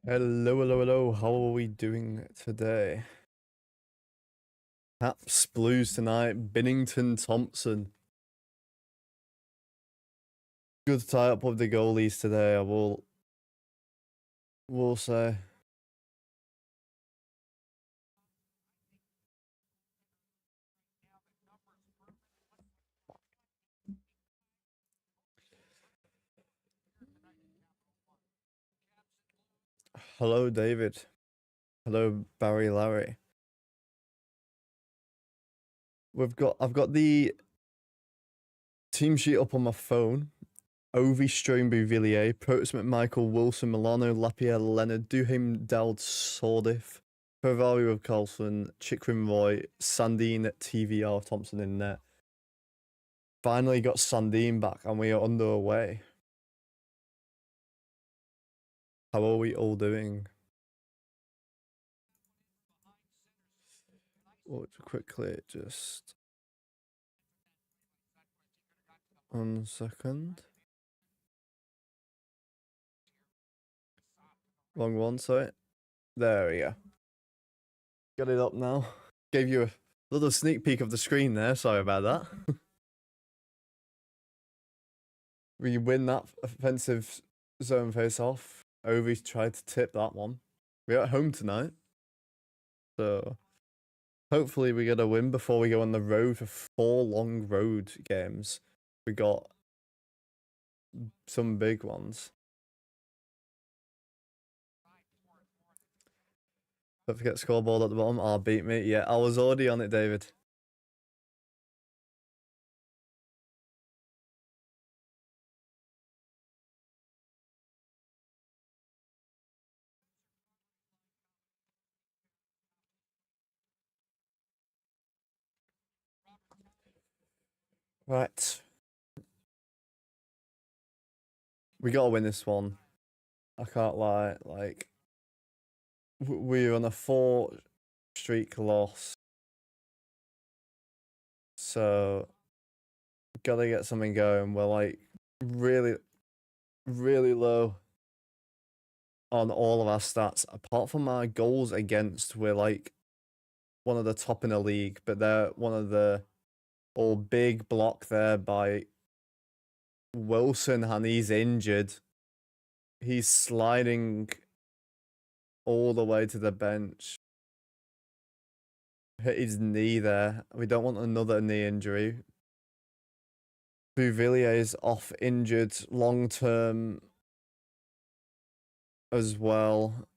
Hello, hello, hello. How are we doing today? Caps Blues tonight. Binnington Thompson. Good tie up of the goalies today. I will say. Hello, David. Hello, Barry Larry. I've got the team sheet up on my phone. Ovi, Stromby, Villiers, Protus, McMichael, Wilson, Milano, Lapierre, Leonard, Duham, Dowd, Sordif, Ferrari with Carlson, Chikrin Roy, Sandine, TVR, Thompson in net. Finally got Sandine back and we are underway. How are we all doing? Quickly, just 1 second. Wrong one, sorry. There we go. Got it up now. Gave you a little sneak peek of the screen there. Sorry about that. We win that offensive zone face off. Ovi tried to tip that one. We're at home tonight. So hopefully we get a win before we go on the road for 4 long road games. We got some big ones. Don't forget scoreboard at the bottom. Oh, beat me. Yeah, I was already on it, David. Right. We gotta win this one. I can't lie. Like, we're on a 4 streak loss. So, gotta get something going. We're like really, really low on all of our stats. Apart from our goals against, we're like one of the top in the league, but they're one of the all big block there by Wilson, and he's injured. He's sliding all the way to the bench. Hit his knee there. We don't want another knee injury. Bouvillier is off injured long term as well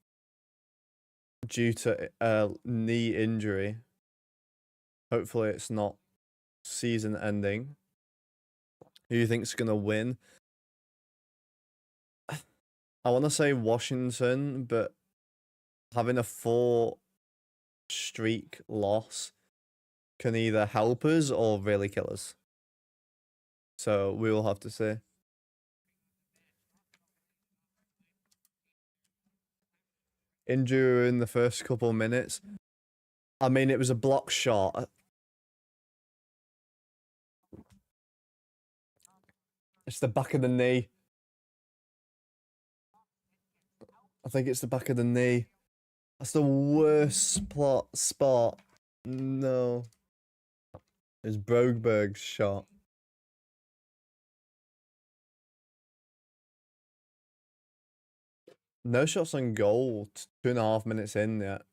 due to a knee injury. Hopefully it's not season ending. Who do you think's gonna win? I want to say Washington, but having a 4 streak loss can either help us or really kill us. So we will have to see. Injury in the first couple minutes. I mean, it was a block shot. It's the back of the knee. I think it's the back of the knee. That's the worst spot. No. It's Broberg's shot. No shots on goal. 2.5 minutes in yet.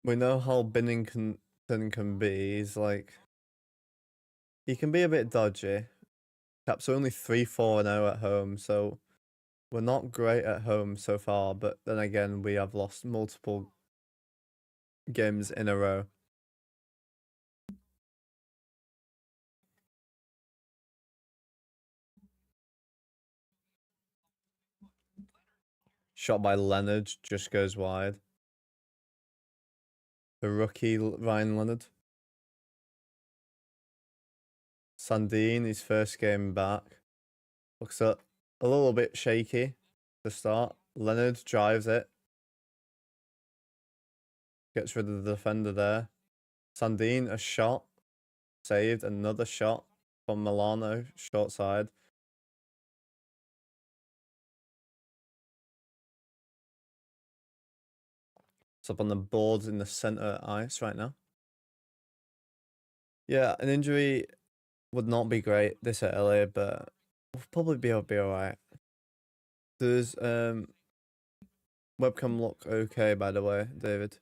We know how Binnington can be. He's like, he can be a bit dodgy. Caps are only 3-4-0 at home, so we're not great at home so far. But then again, we have lost multiple games in a row. Shot by Leonard just goes wide. The rookie Ryan Leonard. Sandine, his first game back. Looks a little bit shaky to start. Leonard drives it. Gets rid of the defender there. Sandine, a shot. Saved. Another shot from Milano, short side. It's up on the boards in the center ice right now. Yeah, an injury would not be great this early, but we'll probably be alright. Does webcam look okay, by the way, David?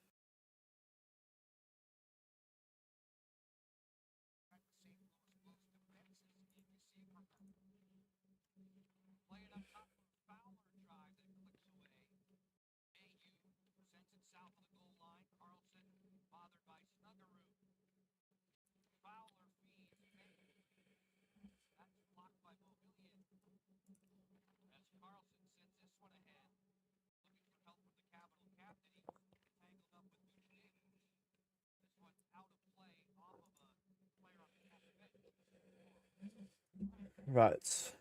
Right.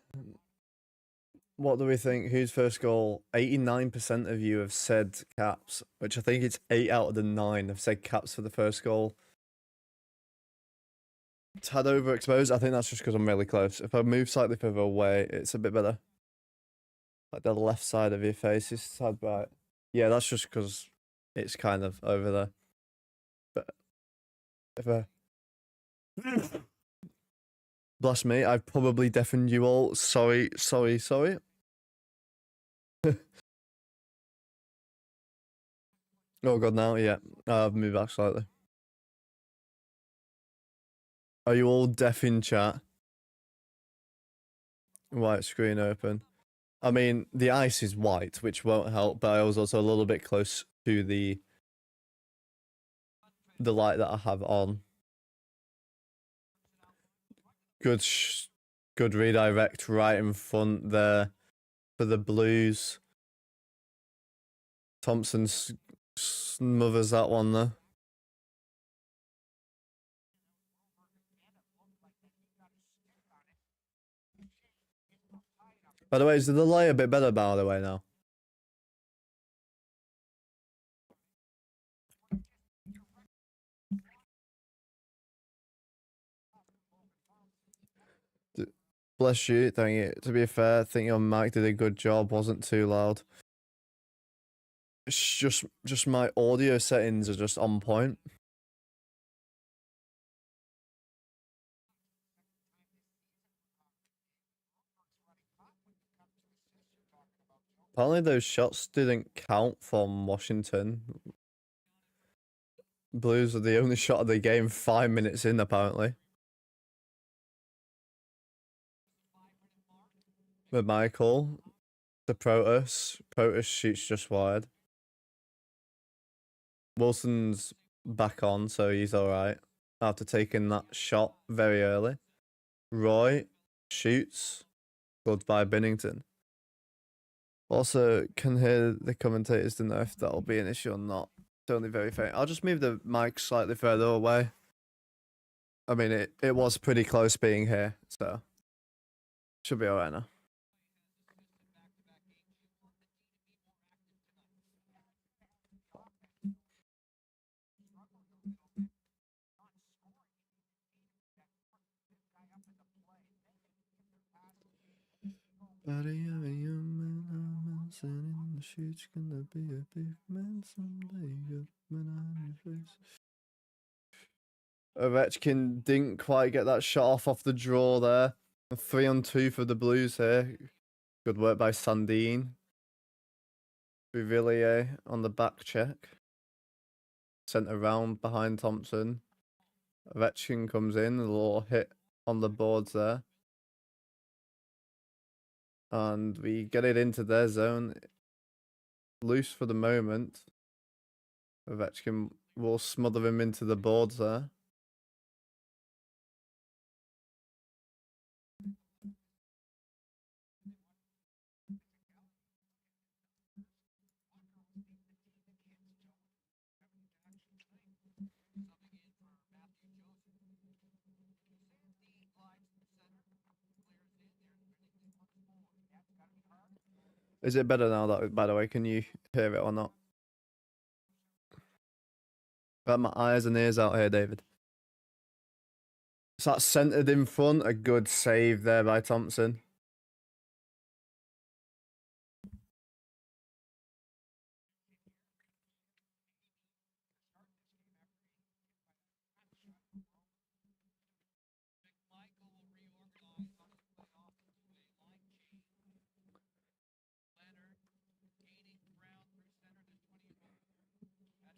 What do we think? Who's first goal? 89% of you have said Caps, which I think it's 8 out of the 9 have said Caps for the first goal. Tad overexposed. I think that's just because I'm really close. If I move slightly further away, it's a bit better. Like the left side of your face is tad bright. Yeah, that's just because it's kind of over there. But if I... Bless me, I've probably deafened you all. Sorry. Oh god, now, yeah. I've moved back slightly. Are you all deaf in chat? White screen open. I mean, the ice is white, which won't help, but I was also a little bit close to the light that I have on. Good redirect right in front there for the Blues. Thompson smothers that one there. By the way, is the delay a bit better, by the way, now? Bless you, thank you. To be fair, I think your mic did a good job, wasn't too loud. It's just my audio settings are just on point. Apparently those shots didn't count from Washington. Blues are the only shot of the game 5 minutes in, apparently. With Michael, the Protus shoots just wide. Wilson's back on, so he's alright. After taking that shot very early. Roy shoots. Good by Binnington. Also, can hear the commentators to know if that'll be an issue or not. It's only very faint. I'll just move the mic slightly further away. I mean, it was pretty close being here, so should be alright now. Buddy of a human, I'm in the shoot's gonna be a big man someday. Got man on your face. Ovechkin didn't quite get that shot off the draw there. A 3-on-2 for the Blues here. Good work by Sandin. Bouvillier on the back check. Sent around behind Thompson. Ovechkin comes in, a little hit on the boards there. And we get it into their zone. Loose for the moment. Ovechkin will smother him into the boards there. Is it better now, that, by the way? Can you hear it or not? Got my eyes and ears out here, David. So that's centered in front. A good save there by Thompson.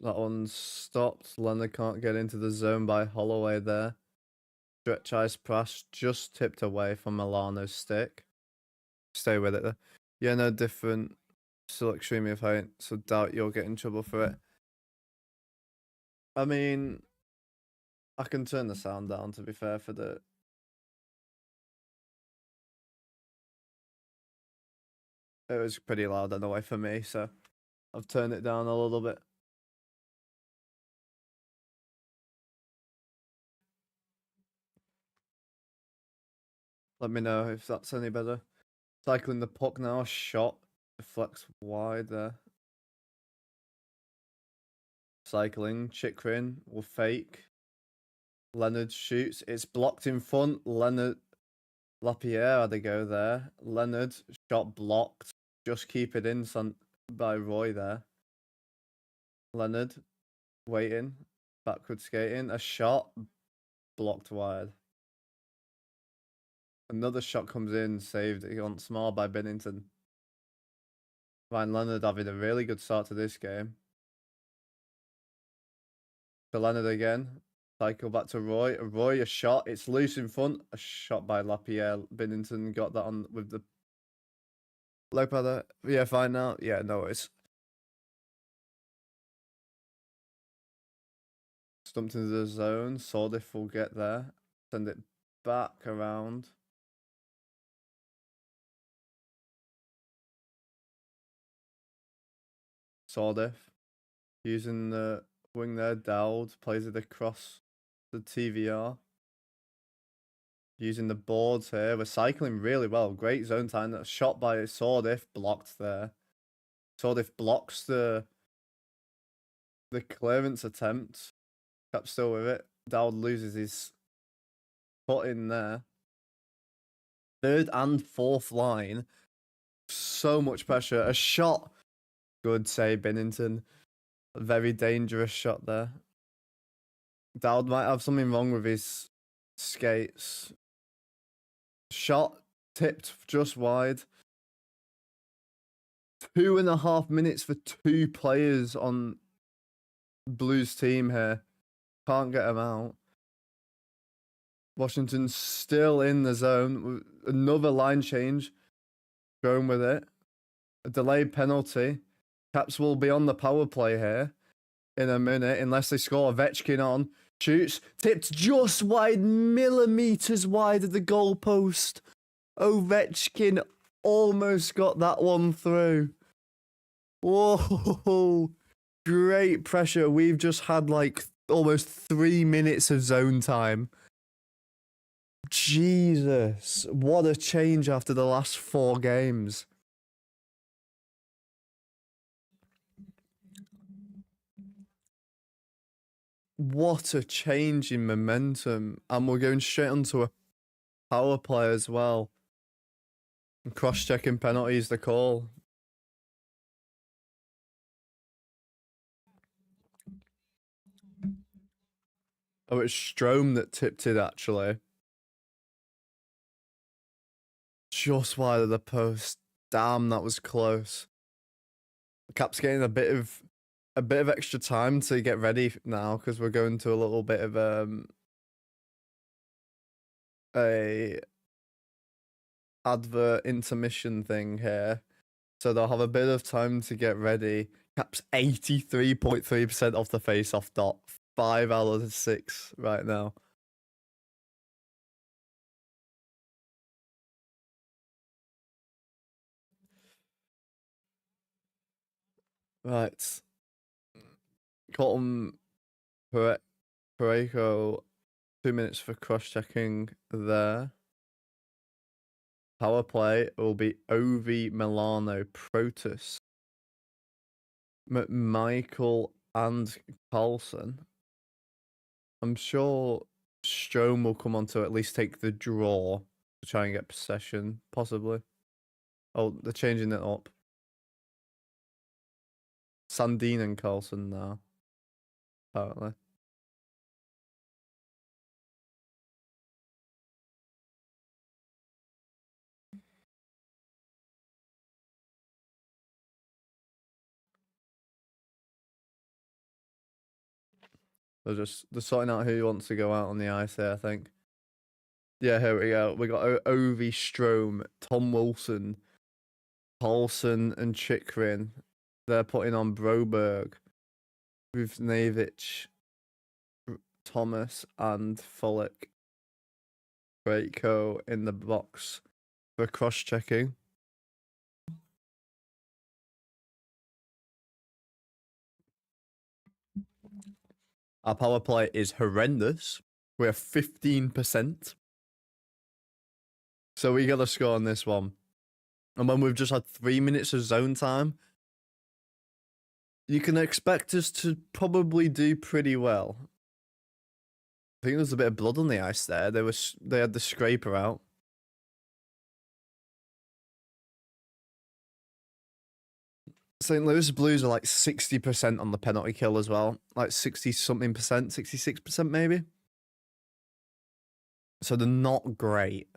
That one's stopped. Leonard can't get into the zone by Holloway there. Stretch ice pass just tipped away from Milano's stick. Stay with it there. Yeah, no different. Still extremely efficient, so doubt you'll get in trouble for it. I mean, I can turn the sound down, to be fair, for the... It was pretty loud anyway for me, so I've turned it down a little bit. Let me know if that's any better. Cycling the puck now, shot, deflects wide there. Cycling, Chikrin will fake. Leonard shoots, it's blocked in front. Leonard, Lapierre had to go there. Leonard, shot blocked. Just keep it in by Roy there. Leonard, waiting, backward skating, a shot, blocked wide. Another shot comes in, saved on small by Binnington. Ryan Leonard having a really good start to this game. To Leonard again. Cycle back to Roy. Roy, a shot. It's loose in front. A shot by Lapierre. Binnington got that on with the low padder. Yeah, fine now. Yeah, no worries. Stumped into the zone. Sordif will get there. Send it back around. Sordif using the wing there. Dowd plays it across the TVR. Using the boards here. We're cycling really well. Great zone time. That's shot by Sordif. Blocked there. Sordif blocks the clearance attempt. Cap's still with it. Dowd loses his foot in there. Third and fourth line. So much pressure. A shot. Good save, Binnington. A very dangerous shot there. Dowd might have something wrong with his skates. Shot tipped just wide. 2.5 minutes for 2 players on Blues team here. Can't get him out. Washington's still in the zone. Another line change. Going with it. A delayed penalty. Caps will be on the power play here in a minute unless they score. Ovechkin on. Shoots. Tipped just wide. Millimeters wide of the goalpost. Ovechkin almost got that one through. Whoa. Great pressure. We've just had like almost 3 minutes of zone time. Jesus. What a change after the last 4 games. What a change in momentum. And we're going straight onto a power play as well. Cross-checking penalties the call. Oh, it's Strome that tipped it, actually. Just wide of the post. Damn, that was close. Cap's getting a bit of extra time to get ready now because we're going to a little bit of a advert intermission thing here. So they'll have a bit of time to get ready. Cap's 83.3% off the face-off dot. 5 out of 6 right now. Right. Colton Pareko, 2 minutes for cross-checking there. Power play will be Ovi, Milano, Protus, McMichael, and Carlson. I'm sure Strome will come on to at least take the draw to try and get possession, possibly. Oh, they're changing it up. Sandin and Carlson now, apparently. They're sorting out who wants to go out on the ice here, I think. Yeah, here we go. We got Ovi, Strome, Tom Wilson, Paulson, and Chikrin. They're putting on Broberg, Ruvnevich, Thomas, and Fullick. Breako in the box for cross-checking. Our power play is horrendous. We're 15%. So we got to score on this one. And when we've just had 3 minutes of zone time, you can expect us to probably do pretty well. I think there was a bit of blood on the ice there. They had the scraper out. St. Louis Blues are like 60% on the penalty kill as well. Like 60-something percent, 66% maybe. So they're not great.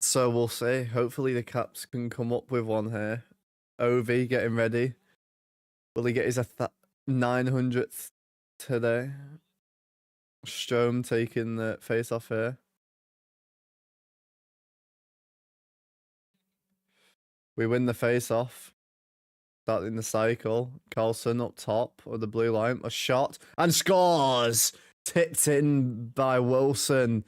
So we'll see. Hopefully the Caps can come up with one here. Ovi getting ready. Will he get his 900th today? Strome taking the face off here. We win the face off. Starting the cycle. Carlson up top of the blue line. A shot and scores! Tipped in by Wilson.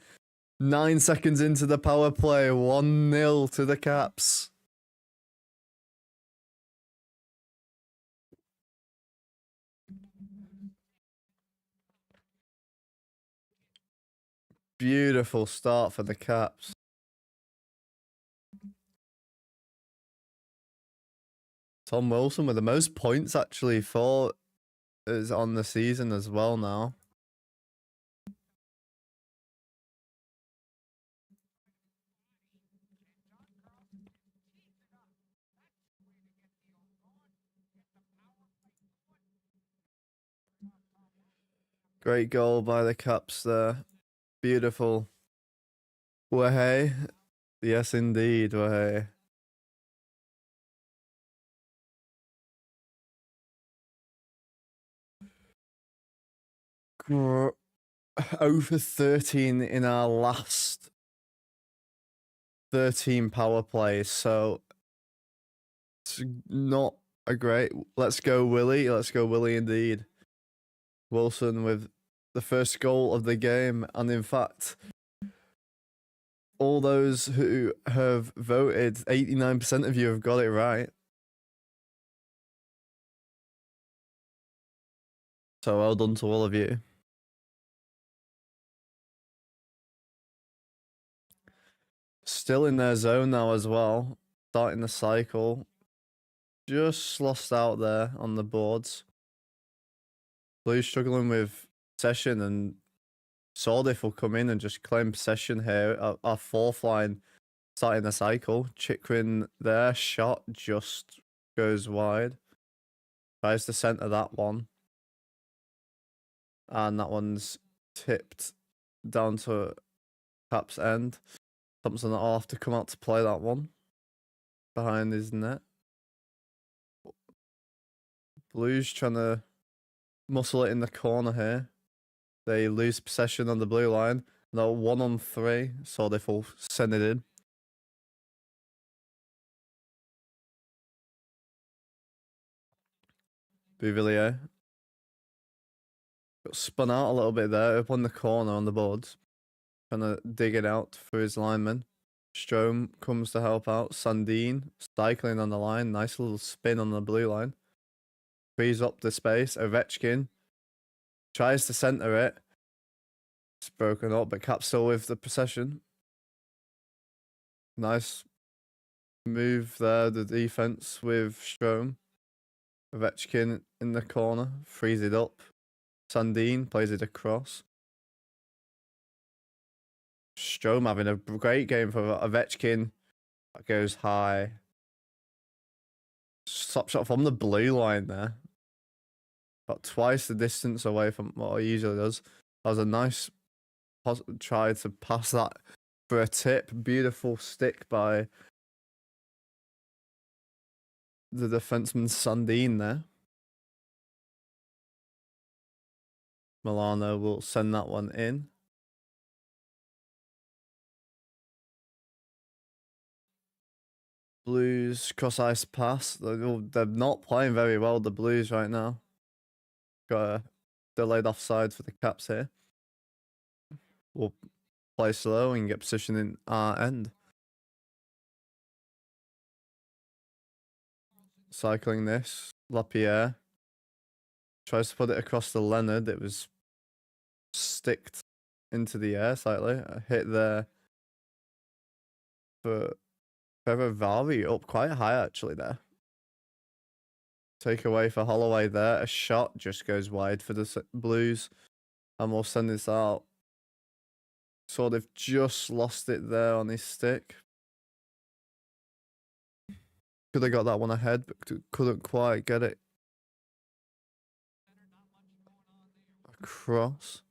9 seconds into the power play. 1-0 to the Caps. Beautiful start for the Caps. Tom Wilson with the most points actually for is on the season as well now. Great goal by the Caps there. Beautiful. Wahey. Yes, indeed, Wahey. Over 13 in our last 13 power plays, so it's not a great. Let's go, Willie. Let's go, Willie, indeed. Wilson with the first goal of the game, and in fact, all those who have voted, 89% of you have got it right. So well done to all of you. Still in their zone now as well. Starting the cycle. Just lost out there on the boards. Blues struggling with possession, and Sordif will come in and just claim possession here. Our fourth line starting the cycle. Chikrin there. Shot just goes wide. Tries to center that one. And that one's tipped down to Cap's end. Thompson will have to come out to play that one behind his net. Blues trying to muscle it in the corner here. They lose possession on the blue line. They're 1-on-3, so they will send it in. Bouvillier got spun out a little bit there, up on the corner on the boards. Trying to dig it out for his lineman. Strome comes to help out. Sandin cycling on the line. Nice little spin on the blue line. Frees up the space. Ovechkin tries to center it. It's broken up, but Cap's still with the possession. Nice move there, the defense with Strome. Ovechkin in the corner. Frees it up. Sandin plays it across. Strome having a great game for Ovechkin. That goes high. Stop shot from the blue line there. About twice the distance away from what he usually does. That was a nice try to pass that for a tip. Beautiful stick by the defenseman Sandin there. Milano will send that one in. Blues cross ice pass. They're not playing very well, the Blues, right now. Got a delayed offside for the Caps here. We'll play slow and get position in our end. Cycling this. Lapierre tries to put it across to Leonard. It was sticked into the air slightly. A hit there for Ferravari, up quite high actually there. Take away for Holloway there. A shot just goes wide for the Blues. And we'll send this out. Sort of just lost it there on his stick. Could have got that one ahead, but couldn't quite get it across.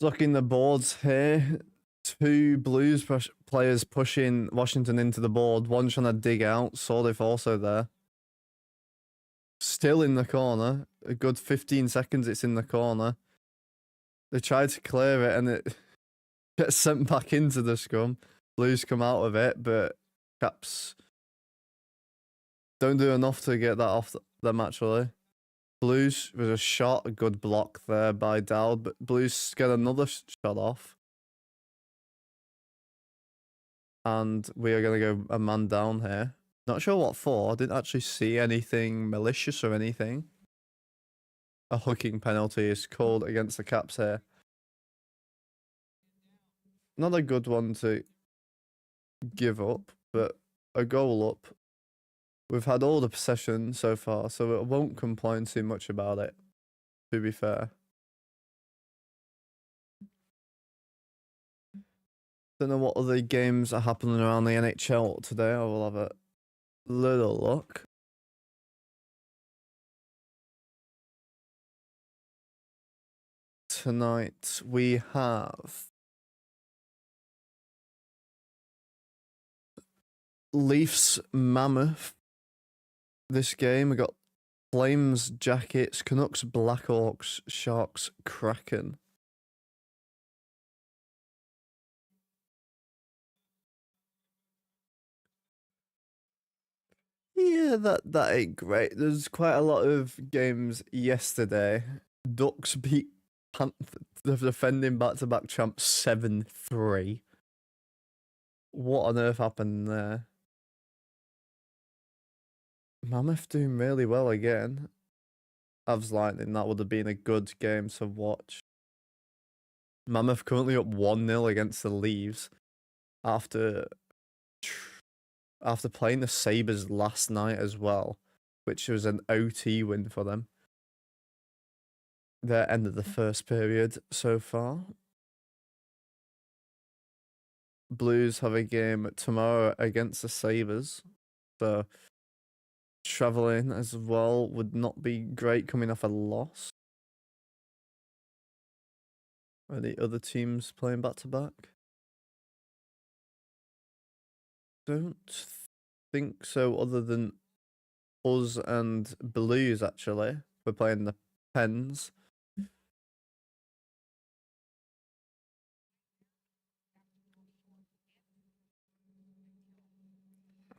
Looking the boards here. Two Blues players pushing Washington into the board. One trying to dig out. Sordif also there. Still in the corner. A good 15 seconds it's in the corner. They tried to clear it and it gets sent back into the scrum. Blues come out of it, but Caps don't do enough to get that off them actually. Blues was a shot, a good block there by Dowd, but Blues get another shot off. And we are going to go a man down here. Not sure what for. I didn't actually see anything malicious or anything. A hooking penalty is called against the Caps here. Not a good one to give up, but a goal up. We've had all the possession so far, so I won't complain too much about it, to be fair. Don't know what other games are happening around the NHL today. I will have a little look. Tonight we have Leafs Mammoth. This game we got Flames Jackets, Canucks Blackhawks, Sharks Kraken. Yeah, that ain't great. There's quite a lot of games yesterday. Ducks beat the defending back-to-back champs 7-3. What on earth happened there? Mammoth doing really well again. Avs Lightning, that would have been a good game to watch. Mammoth currently up 1-0 against the Leaves after playing the Sabres last night as well, which was an OT win for them. Their end of the first period so far. Blues have a game tomorrow against the Sabres, so traveling as well would not be great coming off a loss. Are the other teams playing back to back? Don't think so, other than us and Blues actually. We're playing the Pens.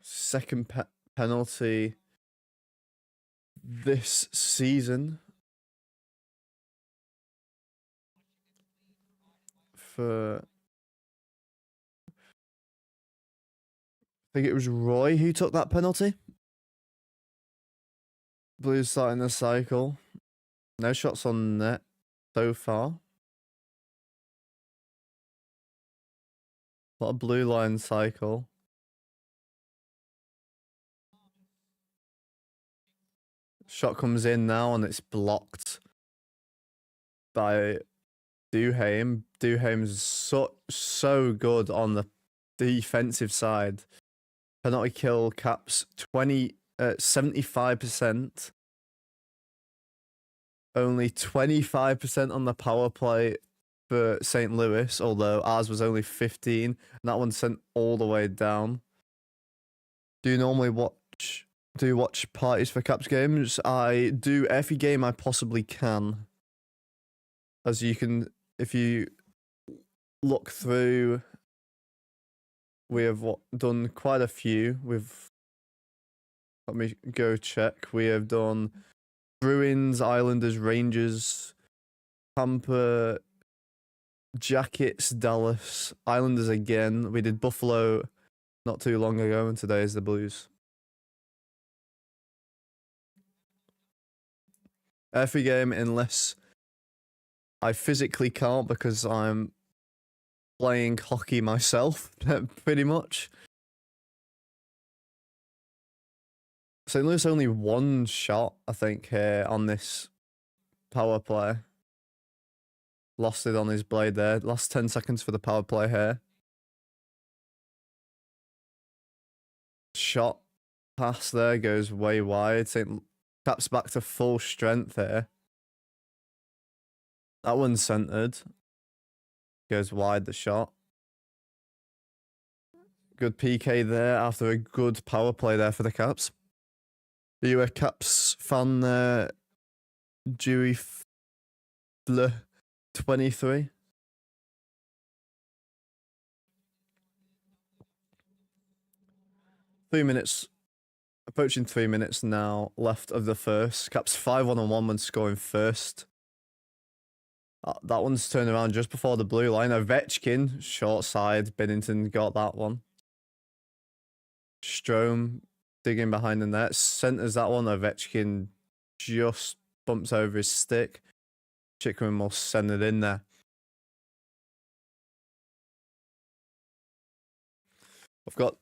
Second penalty this season for, I think it was Roy who took that penalty. Blues starting the cycle. No shots on net so far. A lot of blue line cycle. Shot comes in now and it's blocked by Duhaime. Duhaime's so good on the defensive side. Penalty kill caps 75%. Only 25% on the power play for St. Louis, although ours was only 15. And that one sent all the way down. Do you normally watch parties for Caps games? I do every game I possibly can. As you can, if you look through, we have done quite a few. Let me go check. We have done Bruins, Islanders, Rangers, Tampa, Jackets, Dallas, Islanders again. We did Buffalo not too long ago, and today is the Blues. Every game, unless I physically can't because I'm playing hockey myself, pretty much. St. Louis only one shot, I think, here on this power play. Lost it on his blade there. Last 10 seconds for the power play here. Shot pass there goes way wide. St. Caps back to full strength here. That one's centered. Goes wide the shot. Good PK there after a good power play there for the Caps. Are you a Caps fan there, Dewey Fle 23? Approaching 3 minutes now left of the first. Caps 5-1-1 when scoring first. That one's turned around just before the blue line. Ovechkin, short side. Binnington got that one. Strome digging behind the net. Centers that one. Ovechkin just bumps over his stick. Chychrun will send it in there. I've got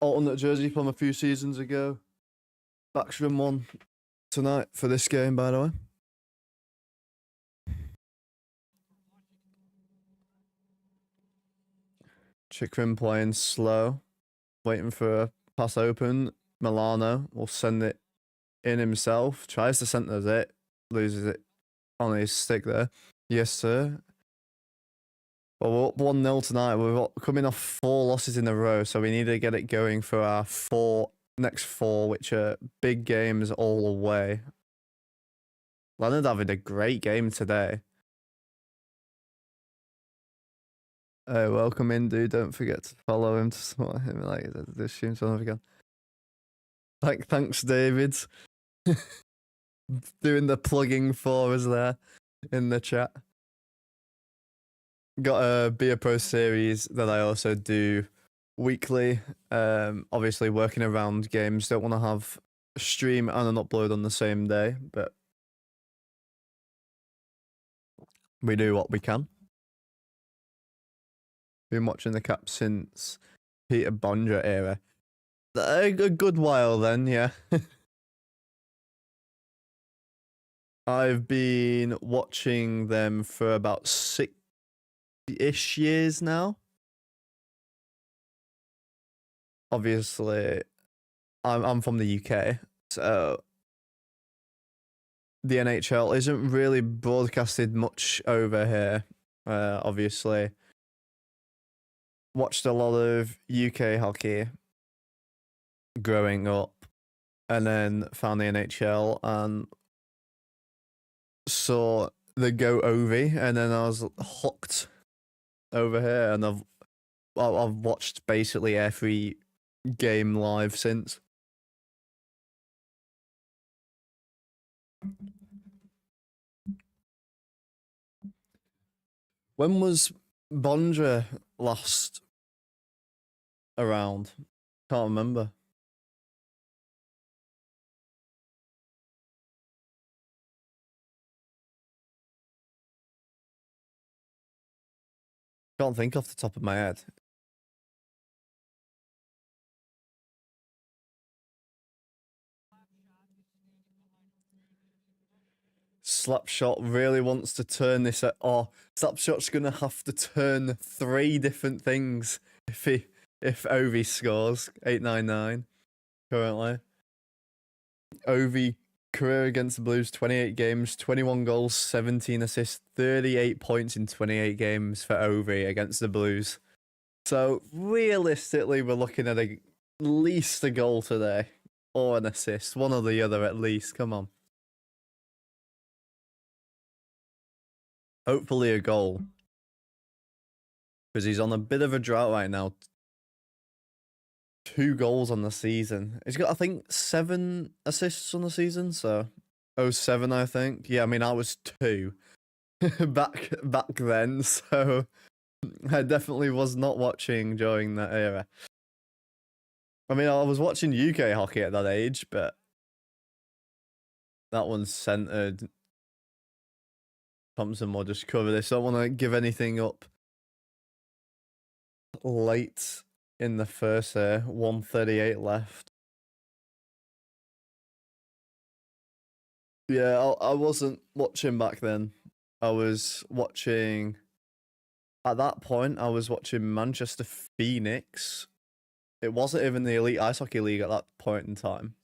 alternate jersey from a few seasons ago. Backstrom one tonight for this game, by the way. Chychrun playing slow, waiting for a pass open. Milano will send it in himself. Tries to center it, loses it on his stick there. Yes, sir. Well, we're up 1-0 tonight. We're coming off 4 losses in a row, so we need to get it going for our next four, which are big games all away. Leonard having a great game today. Welcome in, dude. Don't forget to follow him to support him. Like this stream's on again. Thanks, David. Doing the plugging for us there in the chat. Got a Be a Pro series that I also do weekly. Obviously working around games. Don't want to have a stream and an upload on the same day, but we do what we can. Been watching the Caps since Peter Bondra era. A good while then, yeah. I've been watching them for about 6-ish years now. Obviously, I'm from the UK, so the NHL isn't really broadcasted much over here. Obviously, watched a lot of UK hockey growing up, and then found the NHL and saw the Go Ovi, and then I was hooked over here, and I've watched basically every game live since. When was Bondra last around? Can't remember. Can't think off the top of my head. Slapshot really wants to turn this at. Oh, Slapshot's gonna have to turn 3 different things if Ovi scores 899 currently. Ovi career against the Blues 28 games, 21 goals, 17 assists, 38 points in 28 games for Ovi against the Blues. So realistically, we're looking at at least a goal today or an assist, one or the other at least. Come on. Hopefully a goal. Because he's on a bit of a drought right now. 2 goals on the season. He's got, I think, 7 assists on the season. So, 07, I think. Yeah, I mean, I was 2 back then. So, I definitely was not watching during that era. I mean, I was watching UK hockey at that age, but that one's centered. Thompson will just cover this. I don't want to give anything up late in the first 1:38 left. Yeah, I wasn't watching back then. I was watching. At that point, I was watching Manchester Phoenix. It wasn't even the Elite Ice Hockey League at that point in time.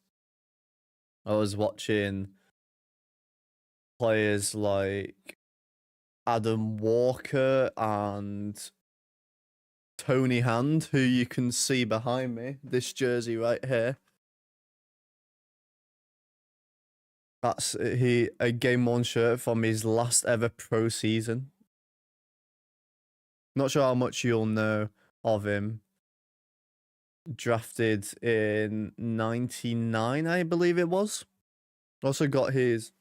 I was watching players like Adam Walker and Tony Hand, who you can see behind me. This jersey right here. That's a Game 1 shirt from his last ever pro season. Not sure how much you'll know of him. Drafted in 99, I believe it was. Also got his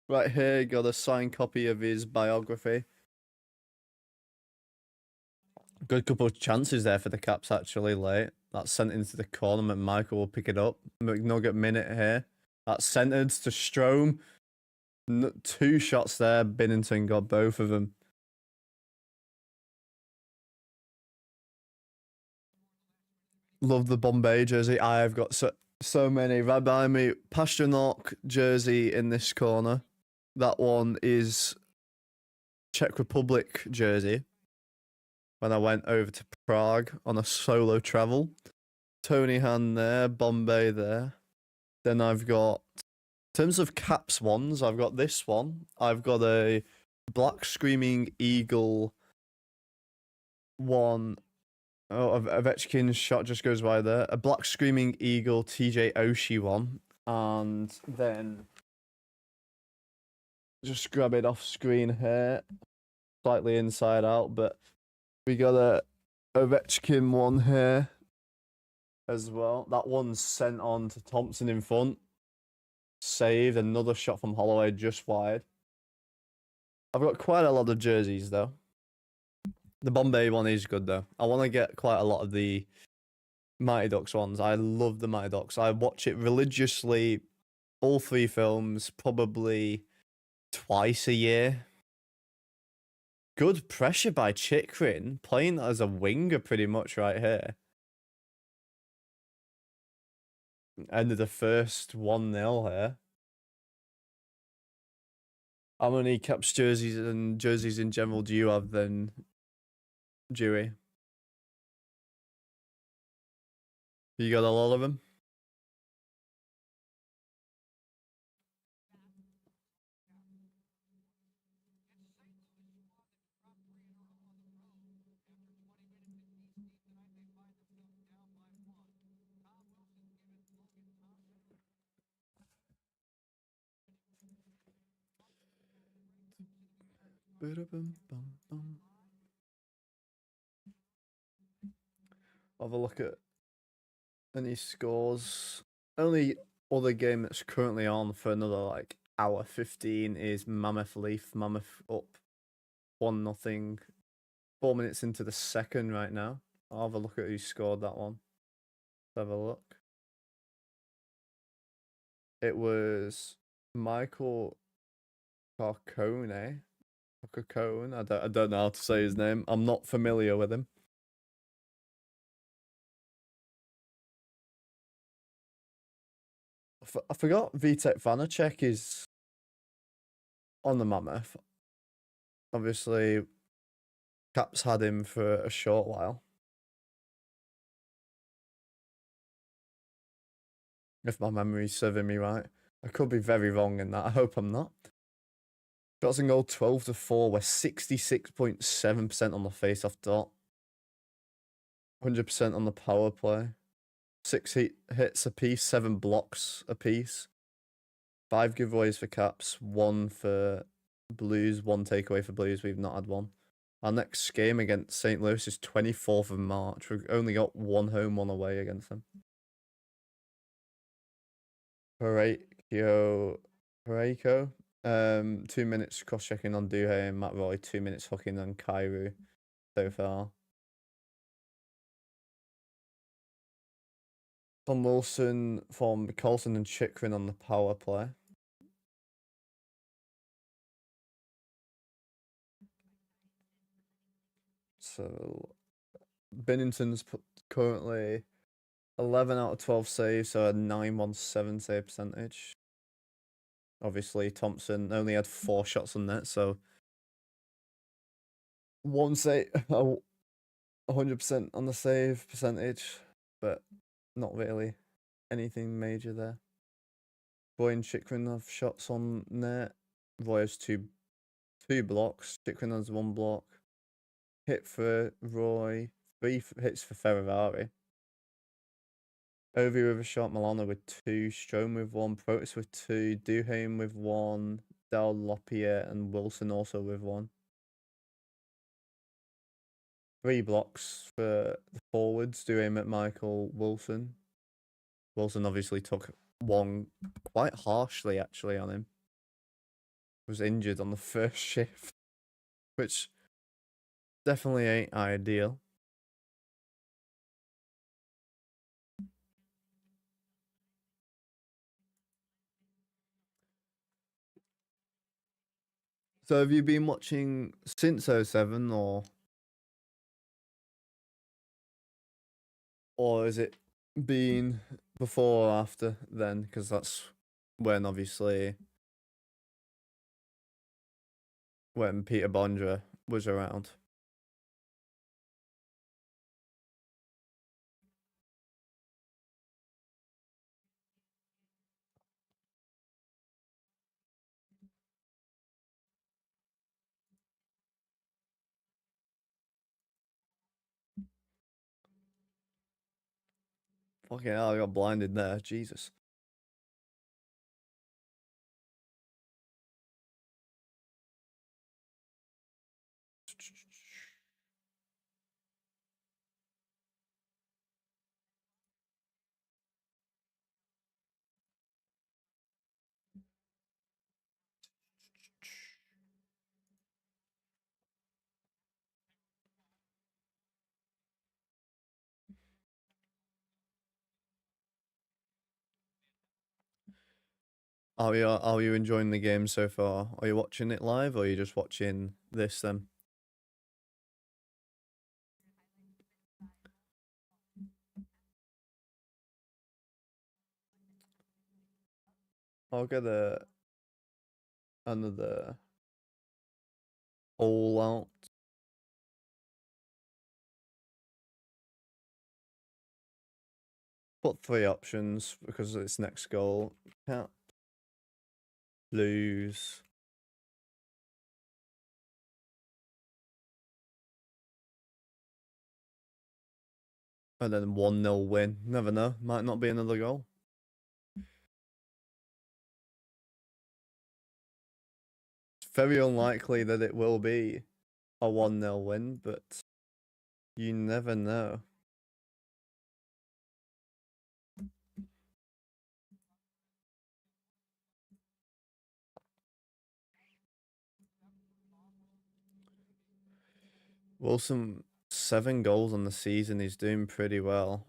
right here, got a signed copy of his biography. Good couple of chances there for the Caps actually late. That's sent into the corner. McMichael will pick it up. McNugget minute here. That's centered to Strome. 2 shots there. Binnington got both of them. Love the Bombay jersey. I've got so many. Right behind me, Pastrnak jersey in this corner. That one is Czech Republic jersey. When I went over to Prague on a solo travel. Tony Hand there, Bombay there. Then I've got, in terms of Caps ones, I've got this one. I've got a Black Screaming Eagle one. Oh, Ovechkin's shot just goes by there. A Black Screaming Eagle TJ Oshie one. And then just grab it off screen here. Slightly inside out, but we got a Ovechkin one here as well. That one's sent on to Thompson in front. Saved. Another shot from Holloway just wide. I've got quite a lot of jerseys though. The Bombay one is good though. I want to get quite a lot of the Mighty Ducks ones. I love the Mighty Ducks. I watch it religiously, all 3 films, probably twice a year. Good pressure by Chychrun, playing as a winger pretty much right here. Ended the first 1-0 here. How many Caps jerseys and jerseys in general do you have then, Dewey? You got a lot of them? Have a look at any scores. Only other game that's currently on for another like hour 15 is Mammoth Leaf. Mammoth up 1-0. 4 minutes into the second right now. I'll have a look at who scored that one. Let's have a look. It was Michael Carcone. Carcone. I don't know how to say his name. I'm not familiar with him. I forgot Vitek Vanacek is on the Mammoth. Obviously, Caps had him for a short while. If my memory's serving me right. I could be very wrong in that. I hope I'm not. Shots and goal 12-4. We're 66.7% on the face-off dot. 100% on the power play. 6 hits a piece, 7 blocks a piece. 5 giveaways for Caps, 1 for Blues, 1 takeaway for Blues. We've not had one. Our next game against St. Louis is 24th of March. We've only got 1 home, 1 away against them. Pareko. 2 minutes cross-checking on Duhey and Matt Roy. 2 minutes hooking on Kyrou so far. Tom Wilson from Colson and Chychrun on the power play. So Binnington's currently 11 out of 12 saves, so a 917 save percentage. Obviously, Thompson only had 4 shots on net, so 1 save, 100% on the save percentage, but not really anything major there. Roy and Chychrun have shots on net. Roy has two blocks. Chychrun has 1 block. Hit for Roy. 3 hits for Ferrari. Ovi with a shot. Milano with 2. Strome with 1. Protus with 2. Duhaime with 1. Del Loppier and Wilson also with 1. 3 blocks for the forwards. Duhaime, McMichael, Wilson. Wilson obviously took 1 quite harshly actually on him. Was injured on the first shift, which definitely ain't ideal. So have you been watching since 07 or is it been before or after then? Because that's when obviously when Peter Bondra was around. Fucking hell, I got blinded there. Jesus. Are you enjoying the game so far? Are you watching it live or are you just watching this then? I'll get another all out. Put 3 options because it's next goal. Cap, Blues. And then 1-0 win. Never know. Might not be another goal. It's very unlikely that it will be a 1-0 win, but you never know. Wilson, 7 goals on the season. He's doing pretty well.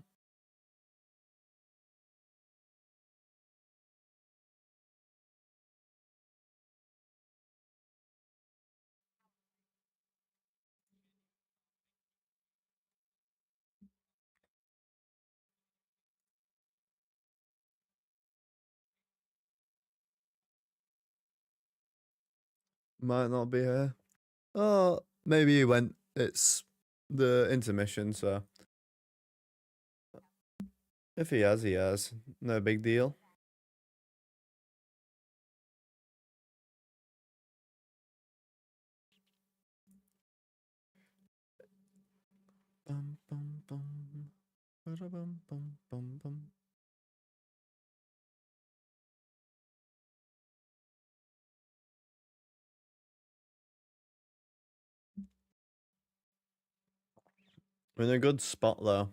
might not be here. Oh, maybe he went. It's the intermission, so if he has, he has. No big deal. Bum, bum, bum. Ba-da-bum, bum, bum, bum. We're in a good spot though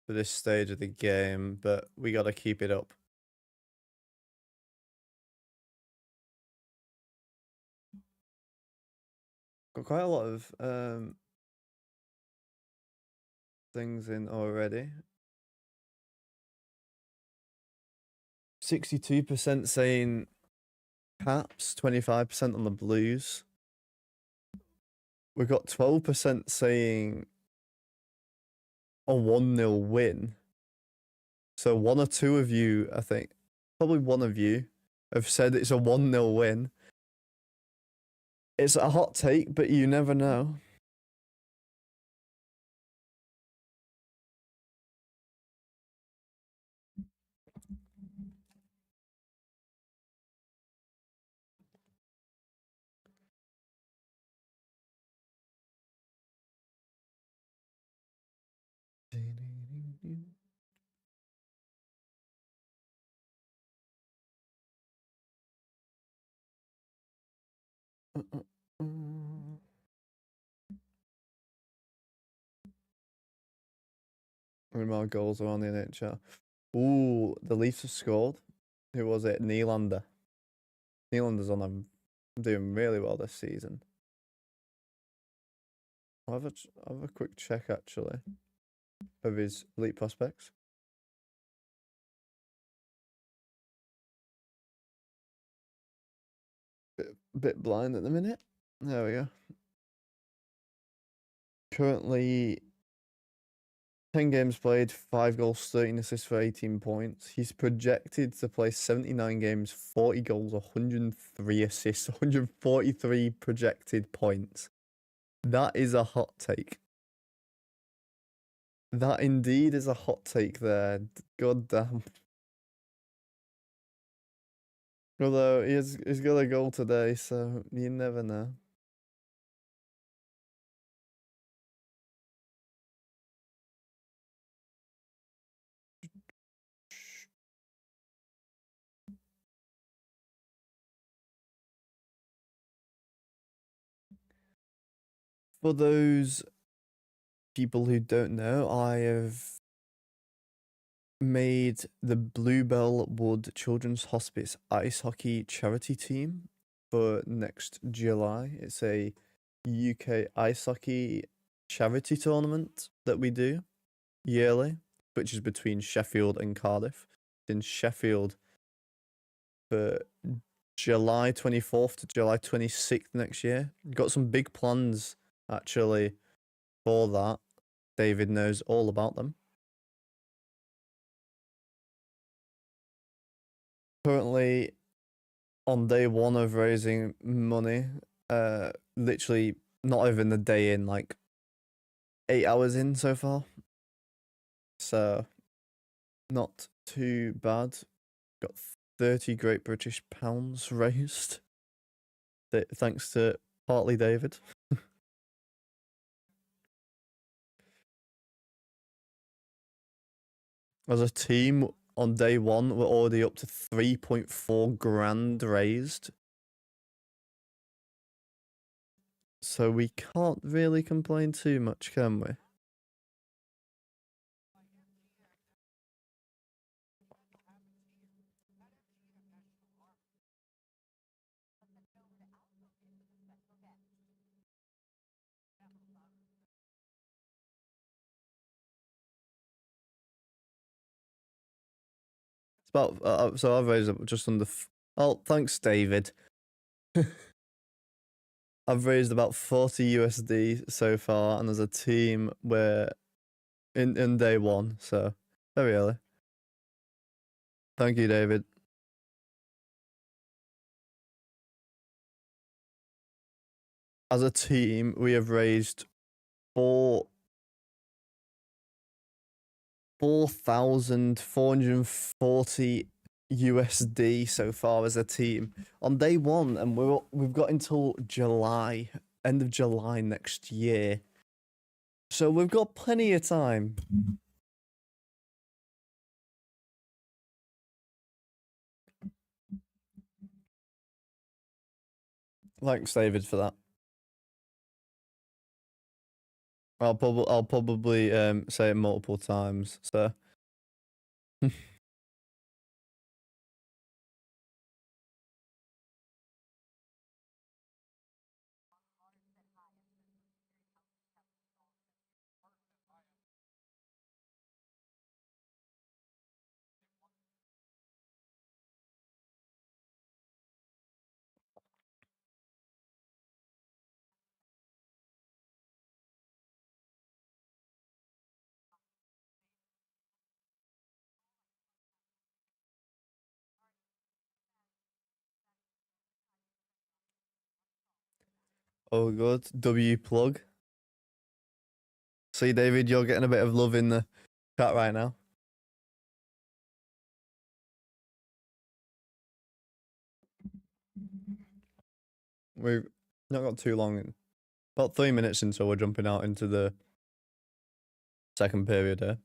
for this stage of the game, but we gotta keep it up. Got quite a lot of things in already. 62% saying Caps, 25% on the Blues. We've got 12% saying a 1-0 win. So one or two of you, I think, probably one of you, have said it's a 1-0 win. It's a hot take, but you never know. How many more goals are on the NHL? Ooh, the Leafs have scored. Who was it? Nylander. Nylander's on them doing really well this season. I'll have a quick check actually of his elite prospects. Bit blind at the minute. There we go. Currently 10 games played, 5 goals, 13 assists for 18 points. He's projected to play 79 games, 40 goals, 103 assists, 143 projected points. That is a hot take. That indeed is a hot take there. God damn. Although he's got a goal today, so you never know. For those people who don't know, I have made the Bluebell Wood Children's Hospice ice hockey charity team for next July. It's a UK ice hockey charity tournament that we do yearly, which is between Sheffield and Cardiff. In Sheffield for July 24th to July 26th next year. Got some big plans actually for that. David knows all about them. Currently on day one of raising money, literally not even the day in, like 8 hours in so far. So not too bad. Got 30 Great British pounds raised. Thanks to partly David. As a team on day one, we're already up to 3.4 grand raised. So we can't really complain too much, can we? It's about so I've raised just under. Oh, thanks, David. I've raised about 40 USD so far, and as a team, we're in day one, so very early. Thank you, David. as a team, we have raised 4,440 USD so far as a team on day one, and we've got until July, end of July next year. So we've got plenty of time. Thanks, David, for that. I'll probably say it multiple times. So. Oh, good. W plug. See, David, you're getting a bit of love in the chat right now. We've not got too long. About 3 minutes until we're jumping out into the second period here.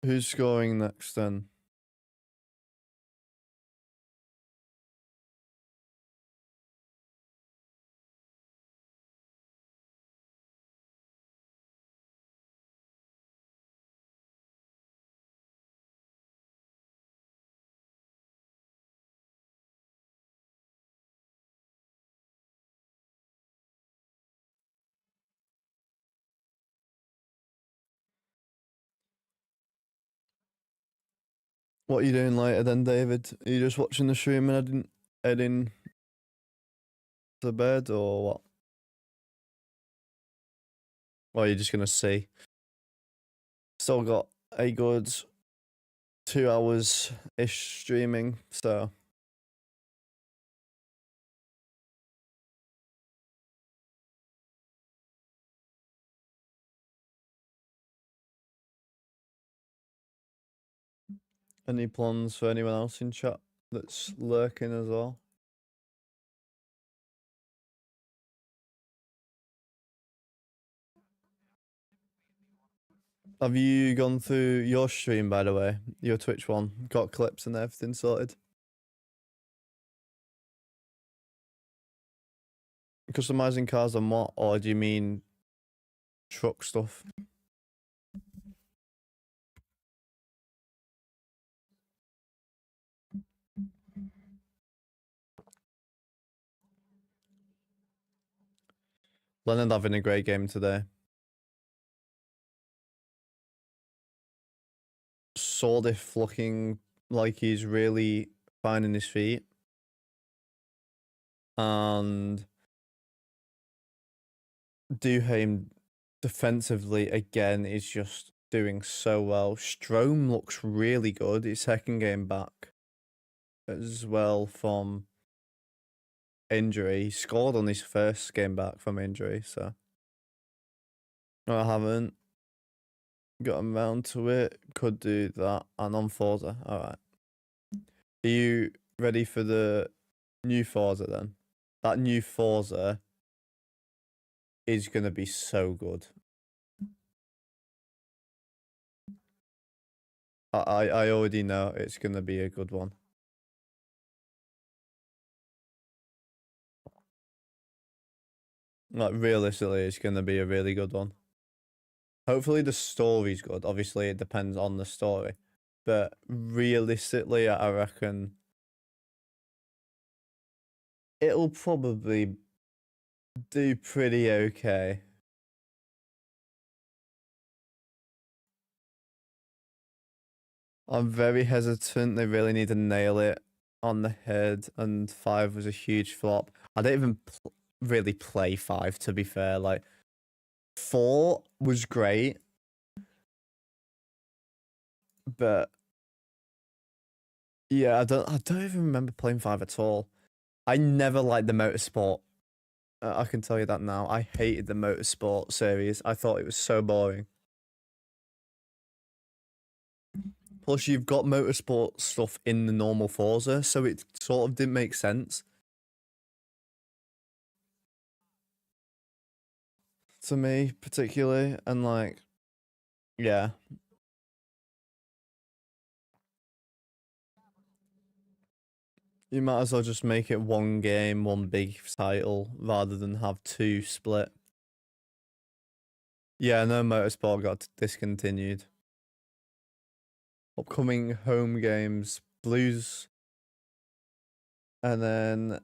Who's scoring next then? What are you doing later then, David? Are you just watching the stream and heading to bed, or what? Or are you just gonna see? Still got a good 2 hours ish streaming, so. Any plans for anyone else in chat that's lurking as well? Have you gone through your stream, by the way? Your Twitch one? Got clips and everything sorted? Customizing cars on what? Or do you mean truck stuff? Leonard having a great game today. Sordif looking like he's really finding his feet. And Duhaime defensively again is just doing so well. Strome looks really good. His second game back as well from injury. He scored on his first game back from injury, so. No, I haven't gotten round to it. Could do that. And on Forza. Alright. Are you ready for the new Forza then? That new Forza is going to be so good. I already know it's going to be a good one. Like, realistically, it's going to be a really good one. Hopefully the story's good. Obviously, it depends on the story. But realistically, I reckon it'll probably do pretty okay. I'm very hesitant. They really need to nail it on the head, and 5 was a huge flop. I didn't even really play 5, to be fair. Like, 4 was great, but yeah, I don't even remember playing 5 at all. I never liked the Motorsport. I can tell you that now. I hated the Motorsport series. I thought it was so boring. Plus, you've got Motorsport stuff in the normal Forza, so it sort of didn't make sense to me, particularly. And like, yeah. You might as well just make it one game, one big title, rather than have 2 split. Yeah, no, Motorsport got discontinued. Upcoming home games, Blues, and then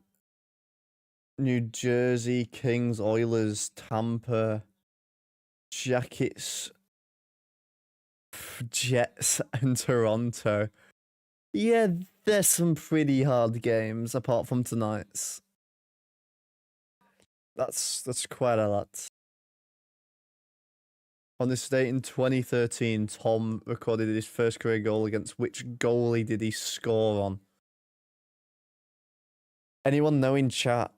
New Jersey, Kings, Oilers, Tampa, Jackets, Jets, and Toronto. Yeah, there's some pretty hard games apart from tonight's. That's quite a lot. On this date in 2013, Tom recorded his first career goal against which goalie did he score on? Anyone know in chat?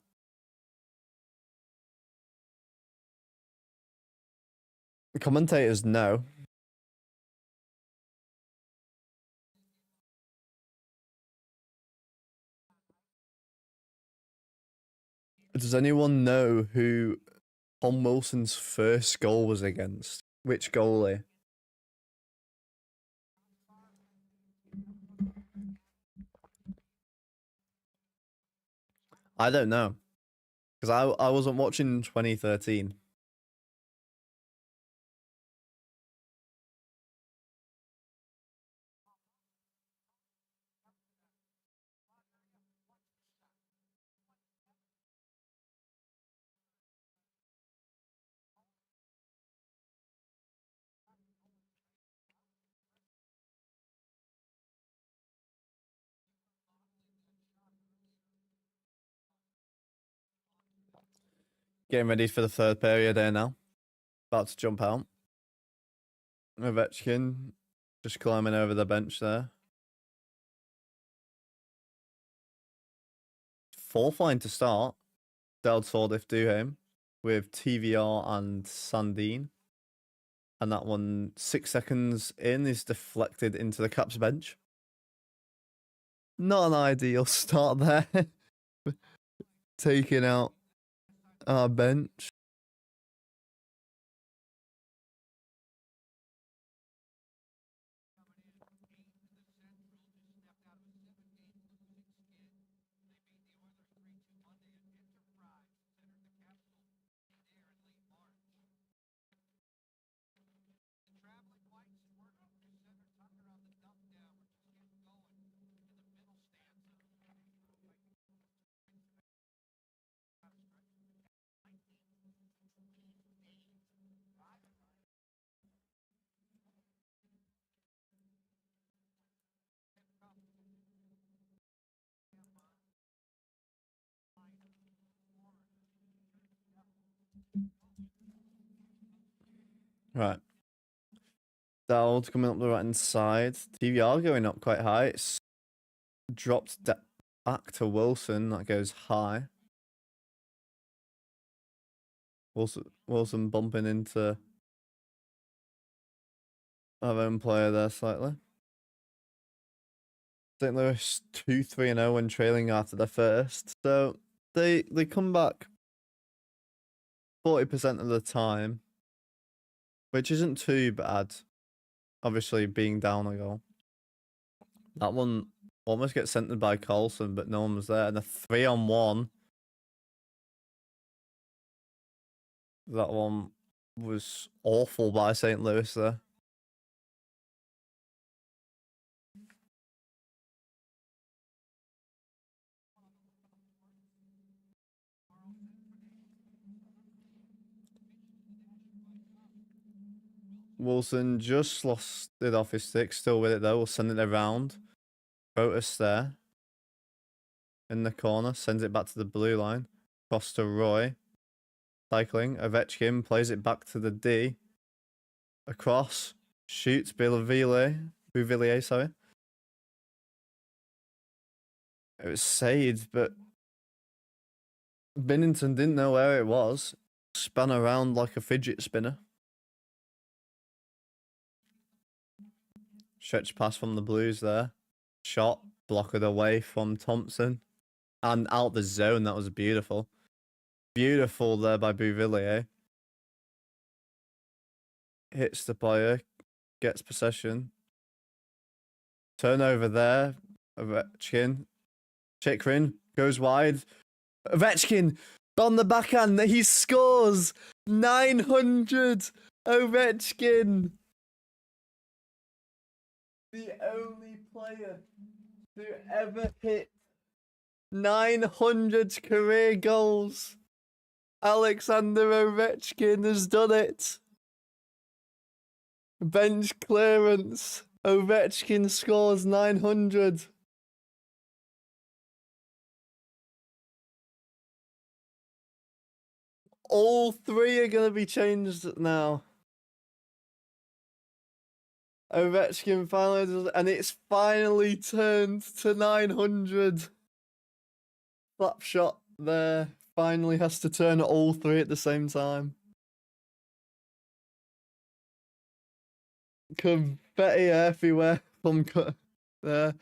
The commentators know. Does anyone know who Tom Wilson's first goal was against? Which goalie? I don't know. Because I wasn't watching 2013. Getting ready for the third period there now. About to jump out. Ovechkin just climbing over the bench there. Fourth line to start. Del Tordif Duham with TVR and Sandine. And that one, 6 seconds in, is deflected into the Caps bench. Not an ideal start there. Taking out our bench. Right. Dowd coming up the right hand side. TVR going up quite high. It's dropped back to Wilson. That goes high. Wilson bumping into our own player there slightly. St. Louis 2-3-0 when trailing after the first. So they come back 40% of the time, which isn't too bad. Obviously being down a goal. That one almost gets centered by Carlson, but no one was there. And a 3-on-1. That one was awful by St. Louis there. Wilson just lost it off his stick, still with it though. We'll send it around. Protus there. in the corner, sends it back to the blue line. Cross to Roy. Cycling. Ovechkin plays it back to the D. Across. Shoots Bouvillier, sorry. It was saved, but Binnington didn't know where it was. Spun around like a fidget spinner. Stretch pass from the Blues there. Shot. Blocked away from Thompson. And out the zone. That was beautiful. Beautiful there by Bouvillier. Hits the player. Gets possession. Turnover there. Ovechkin. Chikrin goes wide. Ovechkin on the backhand. He scores. 900. Ovechkin. The only player to ever hit 900 career goals. Alexander Ovechkin has done it. Bench clearance. Ovechkin scores 900. All three are going to be changed now. Ovechkin finally does, and it's finally turned to 900. Slap shot there. Finally has to turn all three at the same time. Confetti everywhere from there.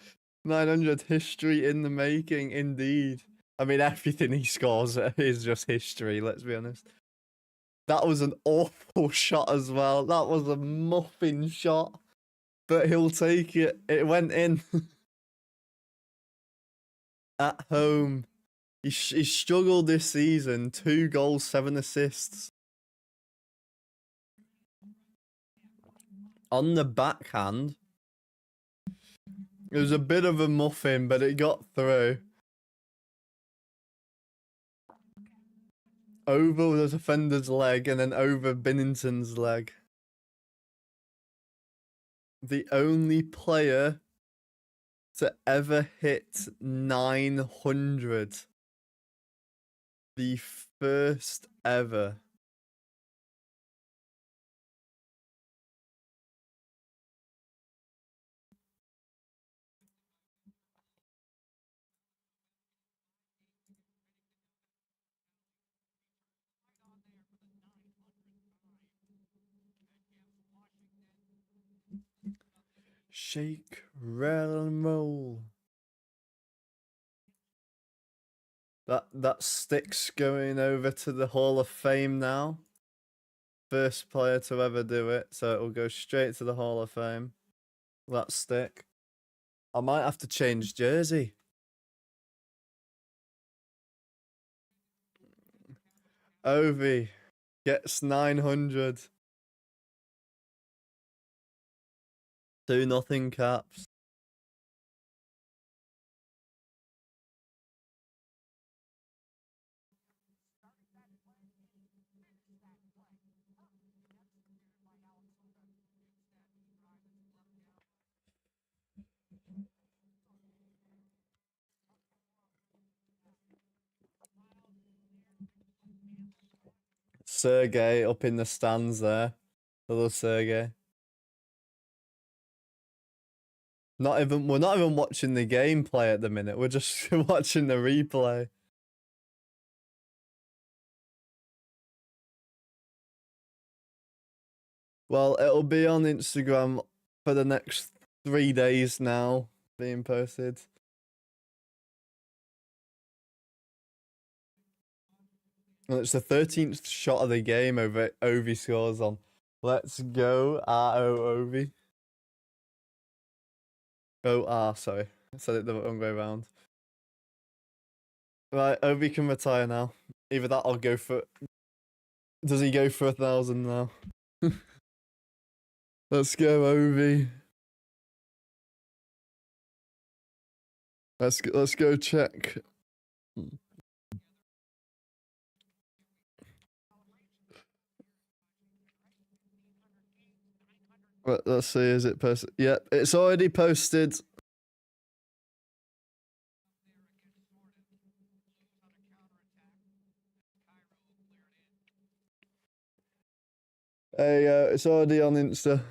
900 history in the making, indeed. I mean, everything he scores is just history, let's be honest. That was an awful shot as well. That was a muffin shot. But he'll take it. It went in. At home. He struggled this season. 2 goals, 7 assists. On the backhand, it was a bit of a muffin, but it got through. Over the defender's leg and then over Binnington's leg. The only player to ever hit 900. The first ever. Shake, rattle, and roll. That stick's going over to the Hall of Fame now. First player to ever do it, so it will go straight to the Hall of Fame. That stick. I might have to change jersey. Ovi gets 900. 2-0 Caps. Sergey up in the stands there. Little Sergey. We're not even watching the gameplay at the minute. We're just watching the replay. Well, it'll be on Instagram for the next 3 days now, being posted. And it's the 13th shot of the game over Ovi scores on. Let's go, R-O-O-V. O-R, sorry. I said it the wrong way around. Right, Ovi can retire now. Either that or go for... Does he go for 1,000 now? Let's go, Ovi. Let's go check. Let's see, is it posted? Yep, it's already posted. Hey, it's already on Insta.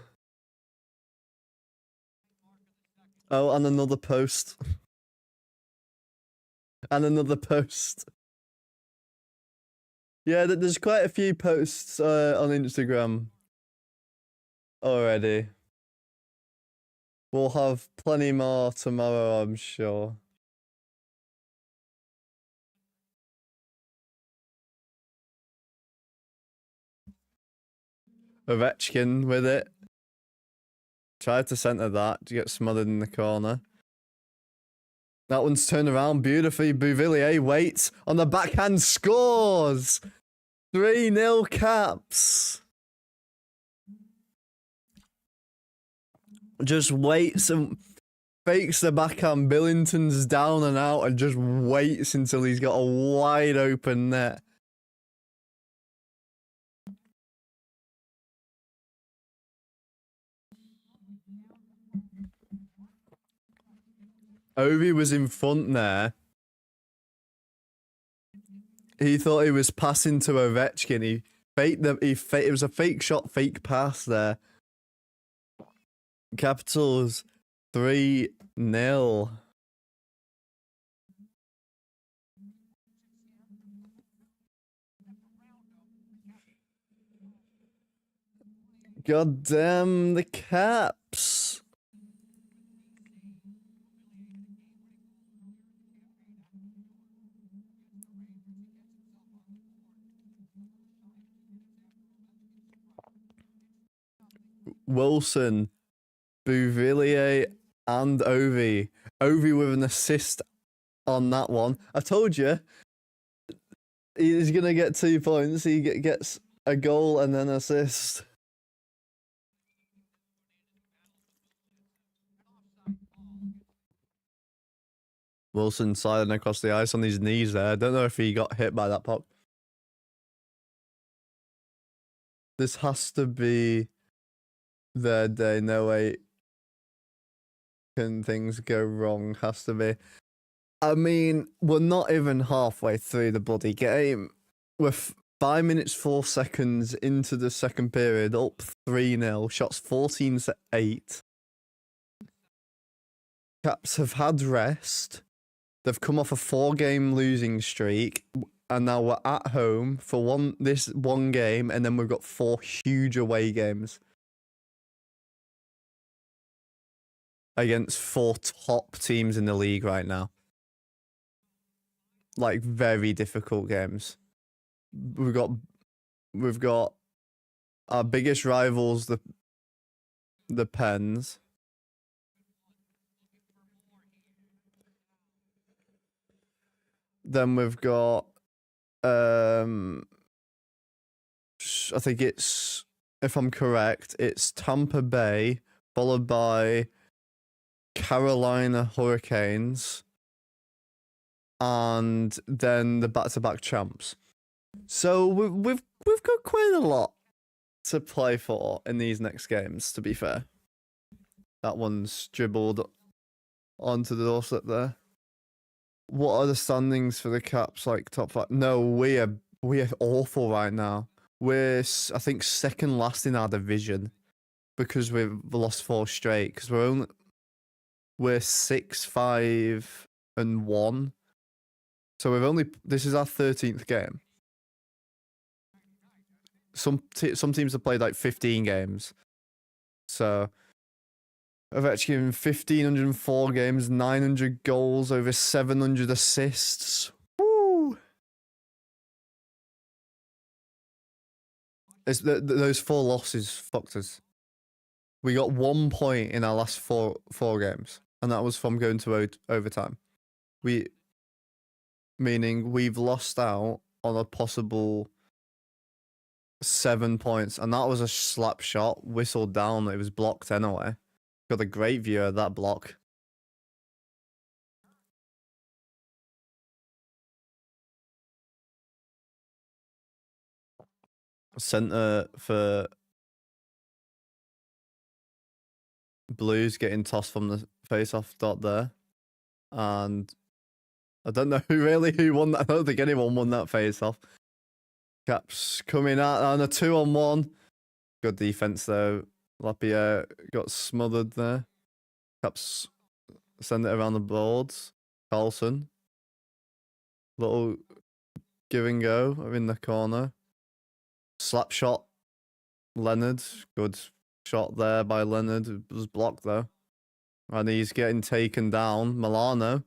Oh, and another post. And another post. Yeah, there's quite a few posts on Instagram already. We'll have plenty more tomorrow, I'm sure. Ovechkin with it. Tried to centre that to get smothered in the corner. That one's turned around beautifully. Beauvillier waits on the backhand, scores! 3-0 Caps. Just waits and fakes the backhand. Billington's down and out and just waits until he's got a wide open net. Ovi was in front there. He thought he was passing to Ovechkin. He faked them. It was a fake shot, fake pass there. Capitals 3-0. God damn the Caps. Wilson, Beauvillier, and Ovi. Ovi with an assist on that one. I told you, he's going to get 2 points. He gets a goal and then assist. Wilson sliding across the ice on his knees there. I don't know if he got hit by that puck. This has to be their day. No way can things go wrong. Has to be. I mean, we're not even halfway through the bloody game. We're 5 minutes 4 seconds into the second period, up 3-0. Shots 14-8. Caps have had rest. They've come off a 4-game losing streak, and now we're at home for this one game, and then we've got 4 huge away games against 4 top teams in the league right now. Like, very difficult games. We've got our biggest rivals, the Pens. Then we've got I think it's, if I'm correct, it's Tampa Bay, followed by Carolina Hurricanes, and then the back-to-back champs. So we've got quite a lot to play for in these next games, to be fair. That one's dribbled onto the doorstep there. What are the standings for the Caps? Like top 5? No, we are awful right now. We're, I think, second last in our division because we've lost 4 straight. Because we're 6-5-1. So this is our 13th game. Some teams have played like 15 games. So Ovechkin, 1,504 games, 900 goals, over 700 assists. Woo! Those 4 losses fucked us. We got 1 point in our last four games, and that was from going to overtime. Meaning we've lost out on a possible 7 points, and that was a slap shot, whistled down. It was blocked anyway. Got a great view of that block. Center for Blues getting tossed from the face-off dot there. And I don't know who won that. I don't think anyone won that face-off. Caps coming out on a 2-on-1. Good defense though. Lapierre got smothered there. Caps send it around the boards. Carlson. Little give and go in the corner. Slap shot. Leonard. Good shot there by Leonard. It was blocked though. And he's getting taken down. Milano.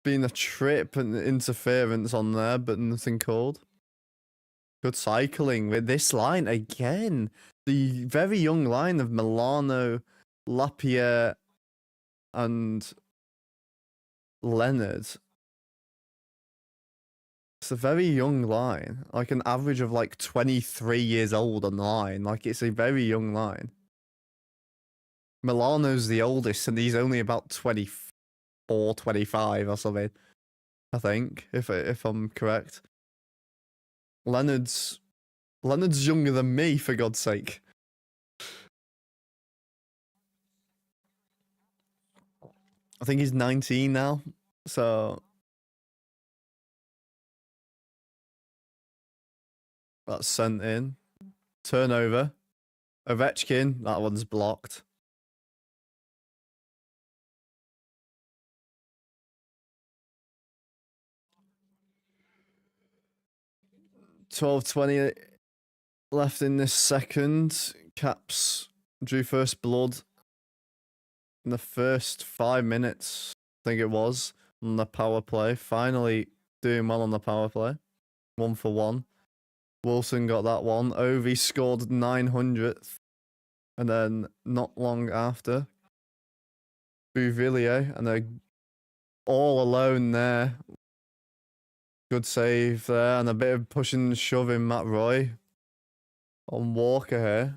Been a trip and interference on there, but nothing called. Good cycling with this line again. The very young line of Milano, Lapierre, and Leonard. It's a very young line. Like an average of like 23 years old on the line. Like it's a very young line. Milano's the oldest and he's only about 24, 25 or something. I think, if I'm correct. Leonard's younger than me, for God's sake. I think he's 19 now, so that's sent in. Turnover. Ovechkin, that one's blocked. $12:20 left in this second. Caps drew first blood in the first 5 minutes, I think it was, on the power play. Finally doing well on the power play. 1-for-1. Wilson got that one. Ovi scored 900th. And then not long after, Bouvillier, and they're all alone there. Good save there, and a bit of pushing and shoving Matt Roy on Walker here.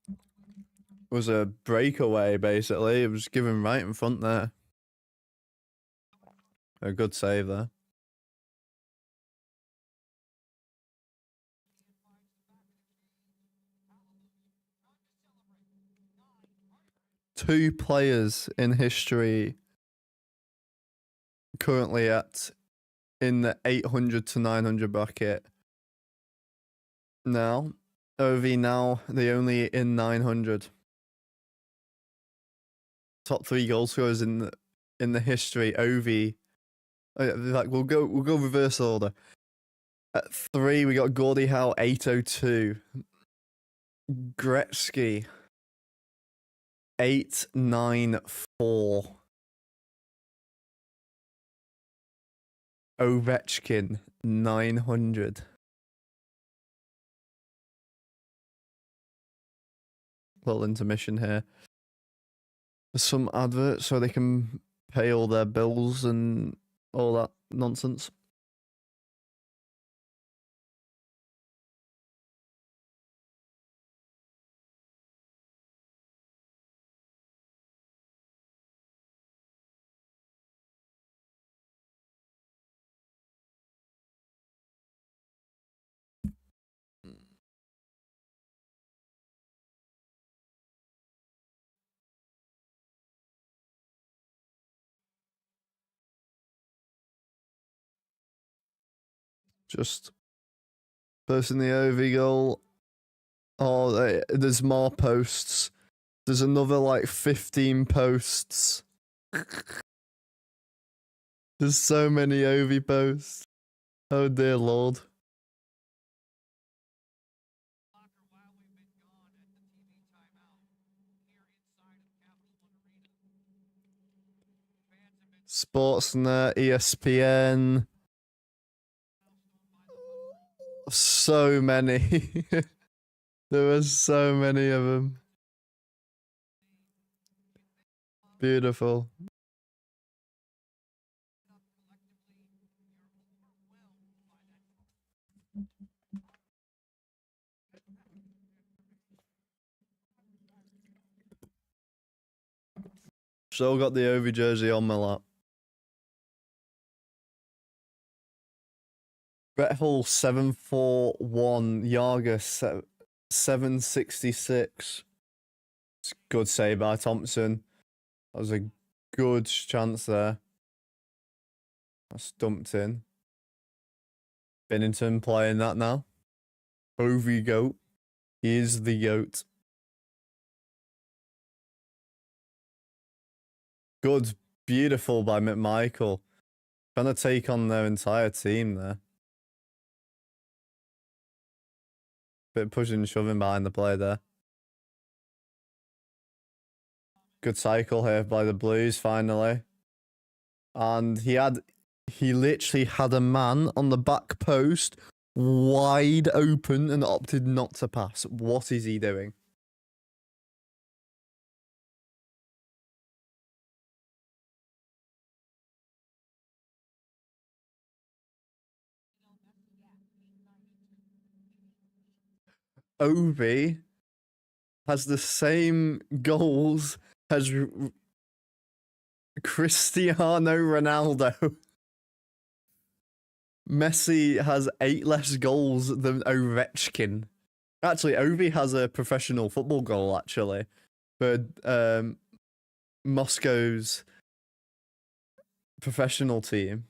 It was a breakaway, basically. It was given right in front there. A good save there. Two players in history currently in the 800 to 900 bracket. Now, Ovi now the only in 900. Top 3 goal scorers in the history. Ovi, like we'll go reverse order. At 3 we got Gordie Howe 802. Gretzky 894. Ovechkin 900. Little intermission here. There's some adverts so they can pay all their bills and all that nonsense. Just posting the OV goal. Oh, there's more posts. There's another like 15 posts. There's so many OV posts. Oh dear Lord. Sportsnet, ESPN. So many. There were so many of them. Beautiful. Still got the OV jersey on my lap. Brett Hull 741. Yager 766. It's a good save by Thompson. That was a good chance there. That's dumped in. Binnington playing that now. Ovi goat. He is the goat. Good. Beautiful by McMichael. Trying to take on their entire team there. Bit of pushing and shoving behind the play there. Good cycle here by the Blues finally. And he literally had a man on the back post wide open and opted not to pass. What is he doing? Ovi has the same goals as Cristiano Ronaldo. Messi has 8 less goals than Ovechkin. Actually, Ovi has a professional football goal, actually, for Moscow's professional team.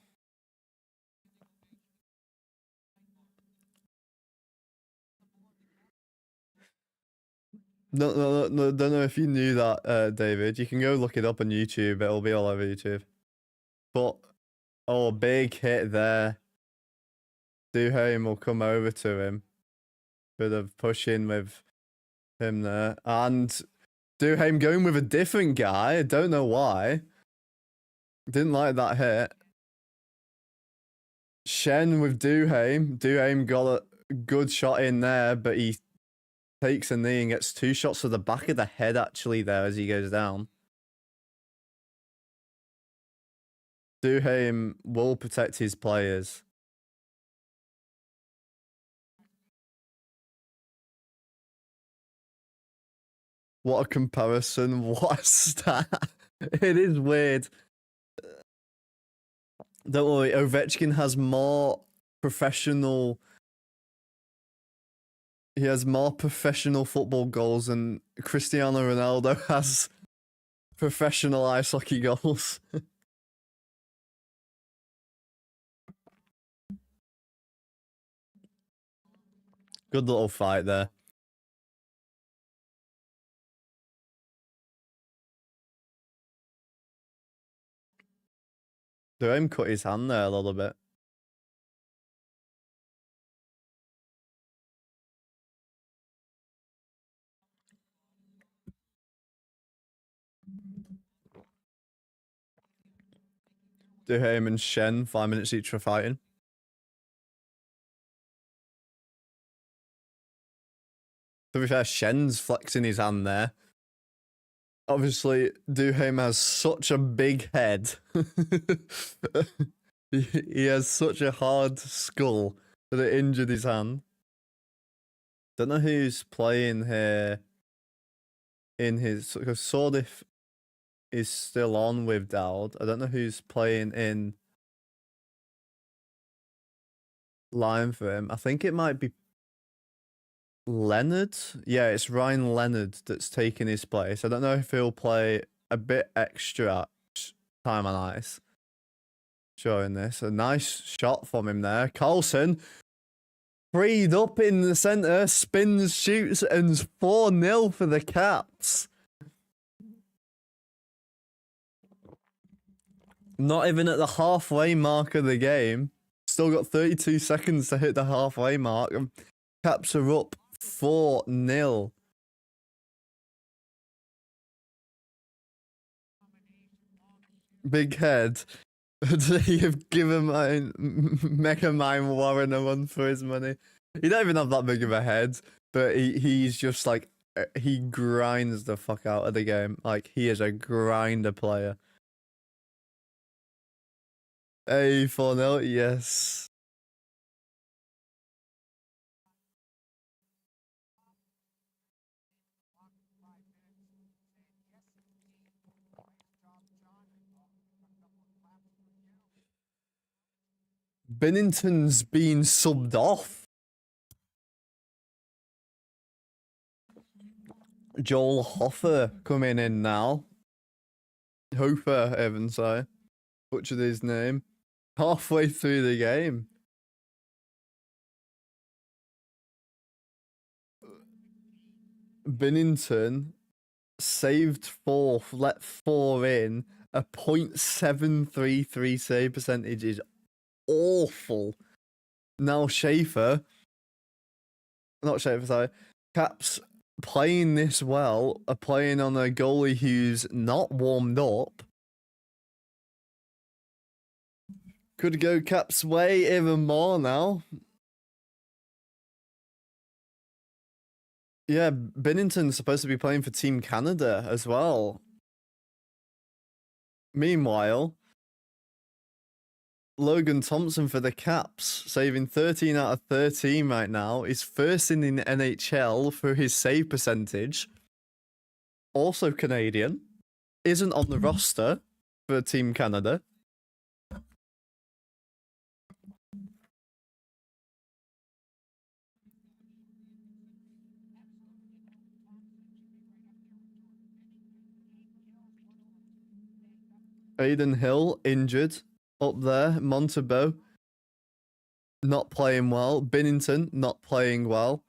No, don't know if you knew that, David. You can go look it up on YouTube. It'll be all over YouTube. But, oh, big hit there. Duhaime will come over to him. Bit of pushing with him there. And Duhaime going with a different guy. I don't know why. Didn't like that hit. Schenn with Duhaime. Duhaime got a good shot in there, but he takes a knee and gets 2 shots to the back of the head actually there as he goes down. Duhaime will protect his players. What a comparison. What a stat. It is weird. Don't worry, Ovechkin has more professional... He has more professional football goals than Cristiano Ronaldo has professional ice hockey goals. Good little fight there. Duhaime cut his hand there a little bit. Duhaime and Schenn, 5 minutes each for fighting. To be fair, Schenn's flexing his hand there. Obviously, Duhaime has such a big head. He has such a hard skull that it injured his hand. Don't know who's playing here in his... Because Sordif is still on with Dowd. I don't know who's playing in line for him. I think it might be Leonard. Yeah, it's Ryan Leonard that's taking his place. I don't know if he'll play a bit extra time on ice. Showing this. A nice shot from him there. Carlson freed up in the centre, spins, shoots, and 4-0 for the Caps. Not even at the halfway mark of the game. Still got 32 seconds to hit the halfway mark. Caps are up 4-0. Big head. They have given Mega Mind Warren a run for his money. He don't even have that big of a head, but he's just like, he grinds the fuck out of the game. Like, he is a grinder player. Hey, 4-0, yes. Binnington's been subbed off. Joel Hofer coming in now. Hofer, Evan, sorry. Butchered his name. Halfway through the game. Binnington saved 4th, let 4 in. A .733 save percentage is awful. Now Schaefer, not Schaefer, sorry, Caps playing this well, are playing on a goalie who's not warmed up. Could go Caps' way even more now. Yeah, Binnington's supposed to be playing for Team Canada as well. Meanwhile, Logan Thompson for the Caps, saving 13 out of 13 right now, is first in the NHL for his save percentage. Also Canadian, isn't on the roster for Team Canada. Aiden Hill injured up there. Montebo not playing well. Binnington not playing well.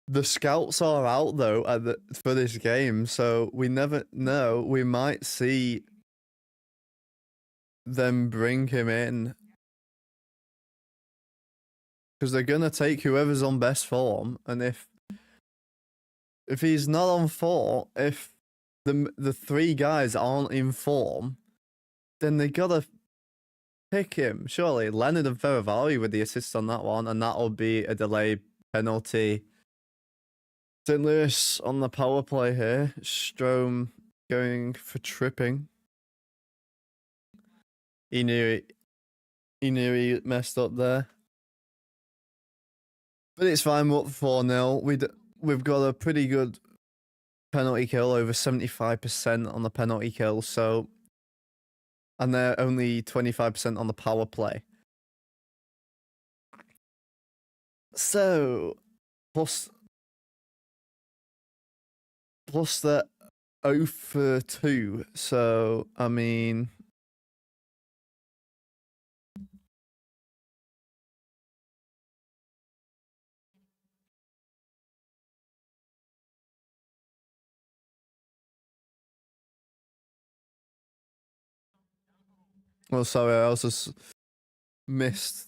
The scouts are out though for this game, so we never know. We might see them bring him in because they're gonna take whoever's on best form, and if he's not on form, if the 3 guys aren't in form, then they gotta pick him. Surely Leonard and Ferravari with the assist on that one, and that'll be a delay penalty. St. Louis on the power play here. Strome going for tripping. He knew he messed up there. But it's fine, we're up 4-0. We've got a pretty good penalty kill, over 75% on the penalty kill, so, and they're only 25% on the power play. So, plus the 0 for 2, so, I mean, well, sorry, I also missed.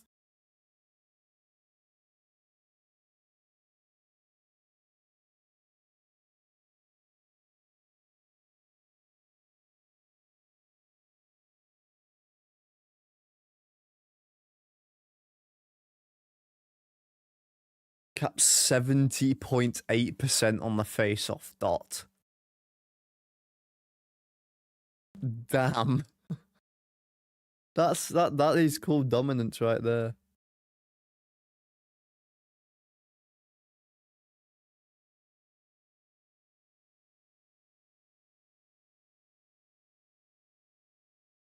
Cap 70.8% on the face-off dot. Damn. That is called dominance right there.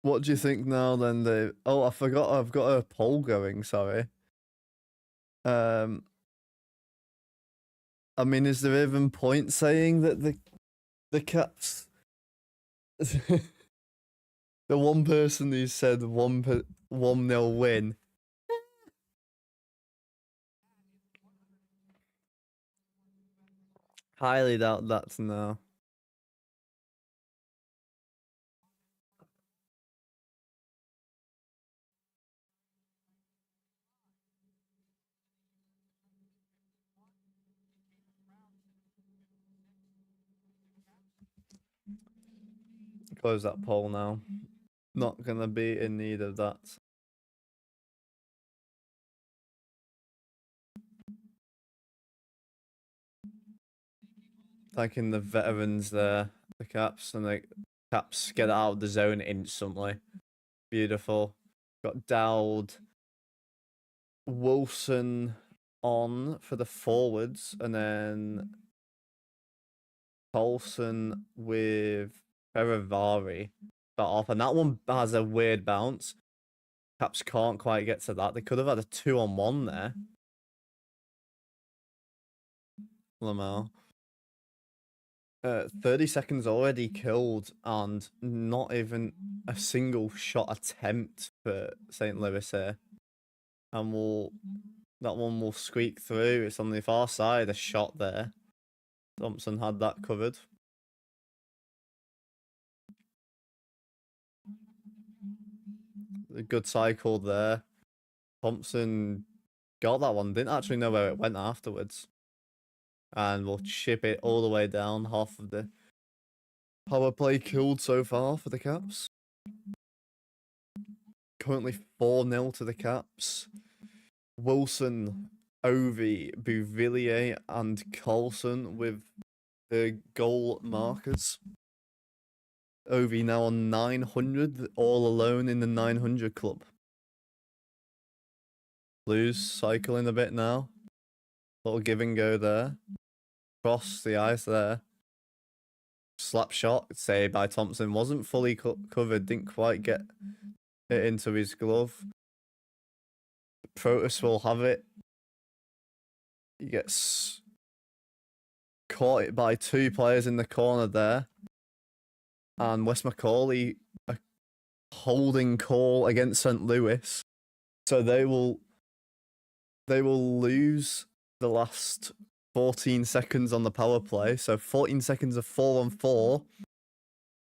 What do you think now then, Dave? Oh, I forgot I've got a poll going, sorry. I mean, is there even point saying that the Caps the one person who said 1-0 win? Highly doubt that's no. Close that poll now. Not gonna be in need of that. Thanking the veterans there, the Caps, and the Caps get out of the zone instantly. Beautiful. Got Dowd, Wilson on for the forwards, and then Colson with Ferravari start off, and that one has a weird bounce. Caps can't quite get to that. They could have had a 2-on-1 there. Lamau. 30 seconds already killed, and not even a single shot attempt for St. Louis here. And we'll That one will squeak through. It's on the far side. A shot there. Thompson had that covered. A good cycle there. Thompson got that one. Didn't actually know where it went afterwards. And we'll chip it all the way down. Half of the power play killed so far for the Caps. Currently 4-0 to the Caps. Wilson, Ovi, Bouvillier, and Carlson with the goal markers. Ovi now on 900, all alone in the 900 club. Blues cycling a bit now. Little give and go there. Cross the ice there. Slap shot, say by Thompson, wasn't fully covered, didn't quite get it into his glove. Protus will have it. He gets caught by 2 players in the corner there. And Wes Macaulay, a holding call against St. Louis. So they will lose the last 14 seconds on the power play. So 14 seconds of 4-on-4.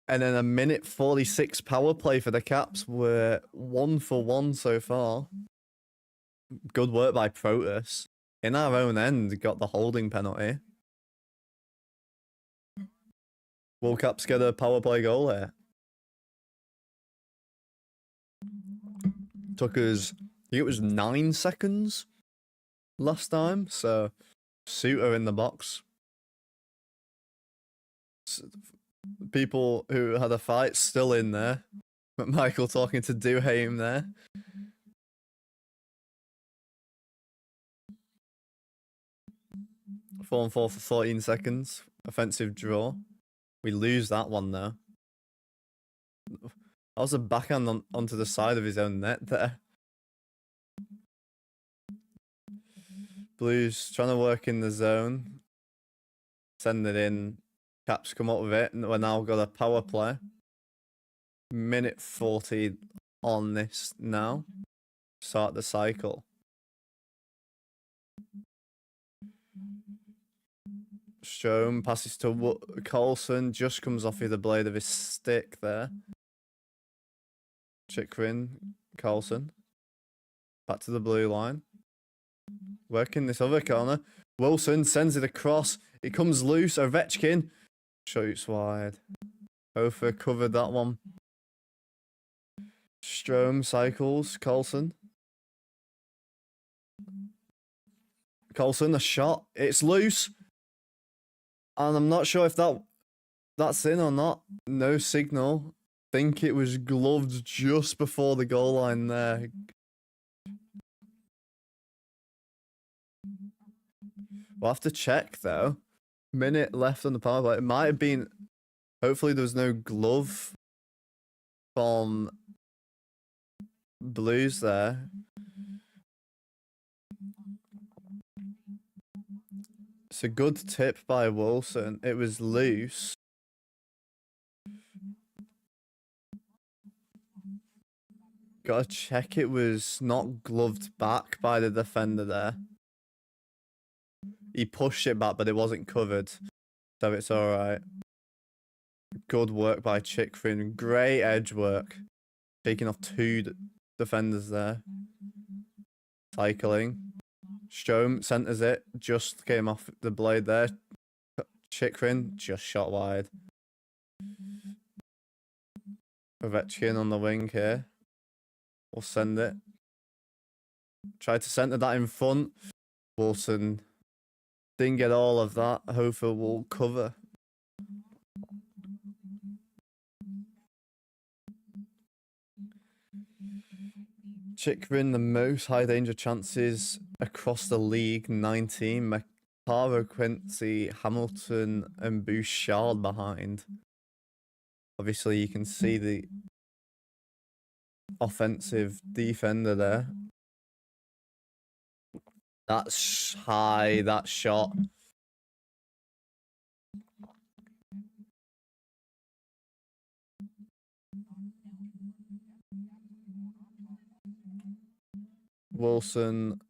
And then a minute 46 power play for the Caps. We're 1-for-1 so far. Good work by Protus. In our own end, got the holding penalty. Will Caps get a power play goal here? Took us, I think it was 9 seconds last time, so Suter in the box. People who had a fight still in there. McMichael talking to Duhaime there. Four and 4 for 14 seconds. Offensive draw. We lose that one though. That was a backhand onto the side of his own net there. Blues trying to work in the zone. Send it in. Caps come up with it, and we're now got a power play. Minute 40 on this now. Start the cycle. Strome passes to Carlson, just comes off with the blade of his stick there. Chychrun, Carlson. Back to the blue line. Working this other corner. Wilson sends it across. It comes loose. Ovechkin shoots wide. Hofer covered that one. Strome cycles. Carlson. Carlson, a shot. It's loose. And I'm not sure if that's in or not. No signal. Think it was gloved just before the goal line there. We'll have to check though. Minute left on the power play. It might have been. Hopefully there was no glove from Blues there. It's a good tip by Wilson. It was loose. Gotta check it was not gloved back by the defender there. He pushed it back, but it wasn't covered. So it's alright. Good work by Chychrun. Great edge work. Taking off 2 defenders there. Cycling. Strome centers it. Just came off the blade there. Chychrun just shot wide. Ovechkin on the wing here. We'll send it. Try to center that in front. Wilson didn't get all of that. Hofer will cover. Chychrun, the most high danger chances across the league, 19. McCarver, Quincy, Hamilton, and Bouchard behind. Obviously, you can see the offensive defender there. That's high, that shot. Wilson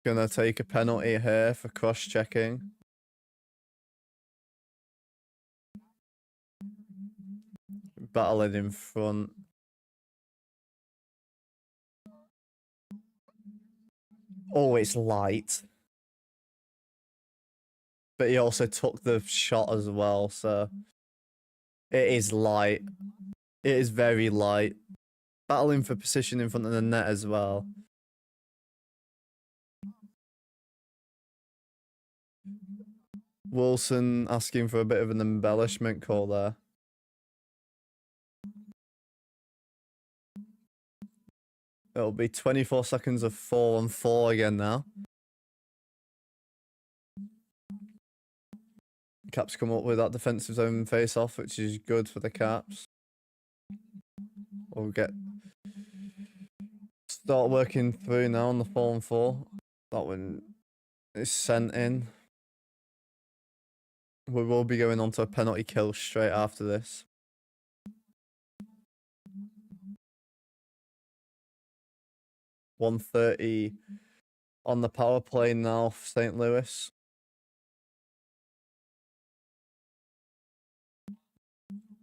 Gonna take a penalty here for cross-checking. Battling in front. Oh, it's light. But he also took the shot as well, so it is light. It is very light. Battling for position in front of the net as well. Wilson asking for a bit of an embellishment call there. It'll be 24 seconds of 4-on-4 again now. Caps come up with that defensive zone face-off, which is good for the Caps. We'll start working through now on the 4-on-4. That one is sent in. We will be going on to a penalty kill straight after this. .130 on the power play now for St. Louis.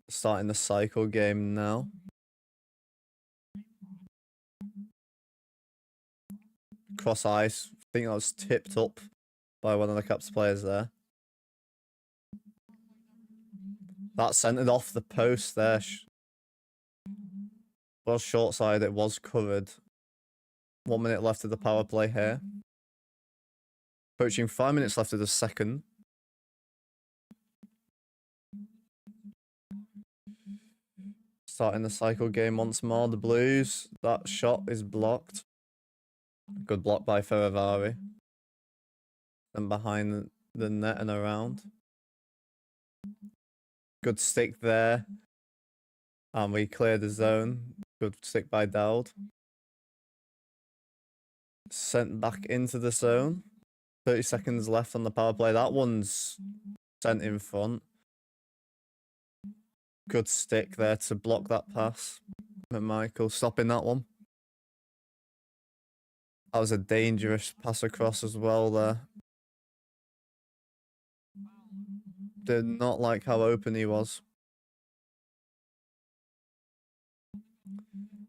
Starting the cycle game now. Cross ice. I think that was tipped up by one of the Caps players there. That centered off the post there. Was short side, it was covered. 1 minute left of the power play here. Approaching 5 minutes left of the second. Starting the cycle game once more. The Blues. That shot is blocked. Good block by Ferravari. And behind the net and around. Good stick there. And we clear the zone. Good stick by Dowd. Sent back into the zone. 30 seconds left on the power play. That one's sent in front. Good stick there to block that pass. McMichael stopping that one. That was a dangerous pass across as well there. Did not like how open he was.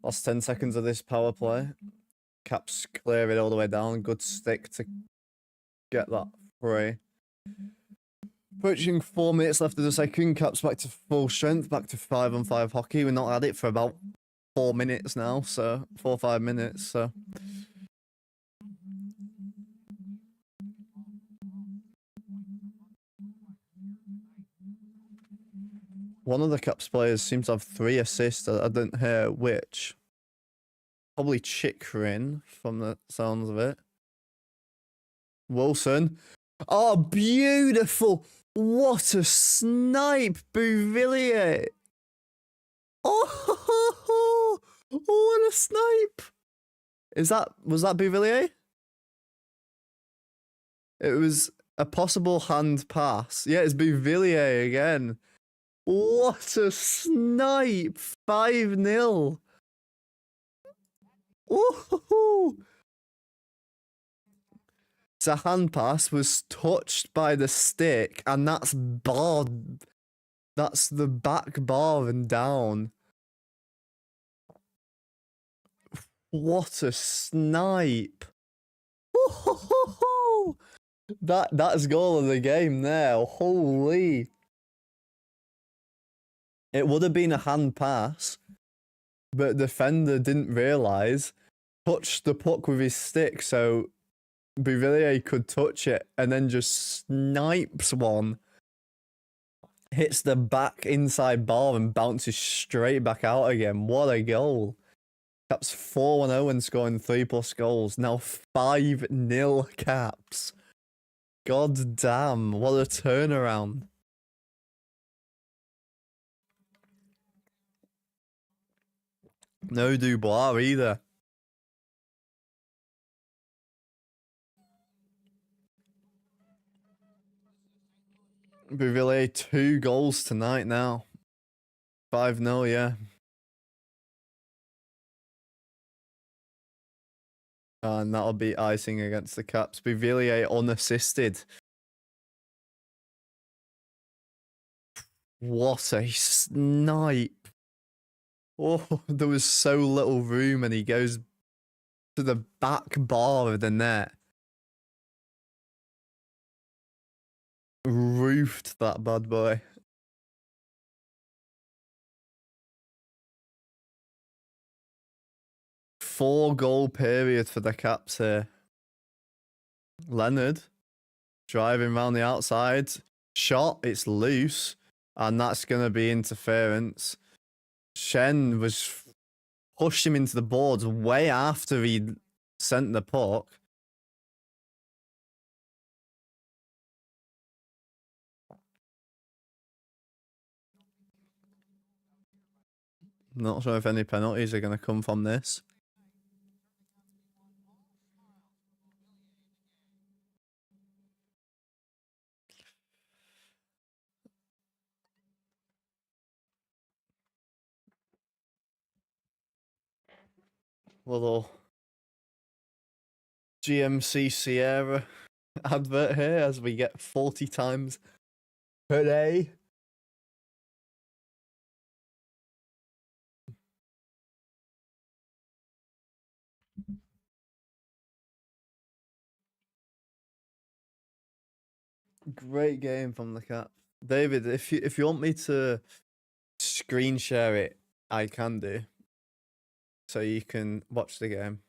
Last 10 seconds of this power play. Caps clear it all the way down. Good stick to get that free. Approaching 4 minutes left of the second. Caps back to full strength. Back to 5-on-5 hockey. We've not had it for about 4 minutes now. So 4 or 5 minutes. So one of the Caps players seems to have 3 assists. I didn't hear which. Probably Chikrin from the sounds of it. Wilson. Oh, beautiful. What a snipe, Bouvillier. Oh, what a snipe. Was that Bouvillier? It was a possible hand pass. Yeah, it's Bouvillier again. What a snipe. 5-0. Ooh. The hand pass was touched by the stick, and that's barred. That's the back bar and down. What a snipe. Ooh. That's goal of the game there. Holy. It would have been a hand pass, but the defender didn't realise. Touched the puck with his stick, so Bouvillier could touch it and then just snipes one. Hits the back inside bar and bounces straight back out again. What a goal. Caps 4-1-0 and scoring 3+ goals. Now 5-0 Caps. God damn, what a turnaround. No Dubois either. Bouvillier 2 goals tonight now. 5-0, yeah. And that'll be icing against the Caps. Bivillier unassisted. What a snipe. Oh, there was so little room and he goes to the back bar of the net. Roofed that bad boy. Four-goal period for the Caps here. Leonard driving round the outside. Shot, it's loose. And that's going to be interference. Shen was pushed him into the boards way after he sent the puck. Not sure if any penalties are going to come from this. Little GMC Sierra advert here as we get 40 times per day. Great game from the Caps. David, if you want me to screen share it, I can do. So you can watch the game.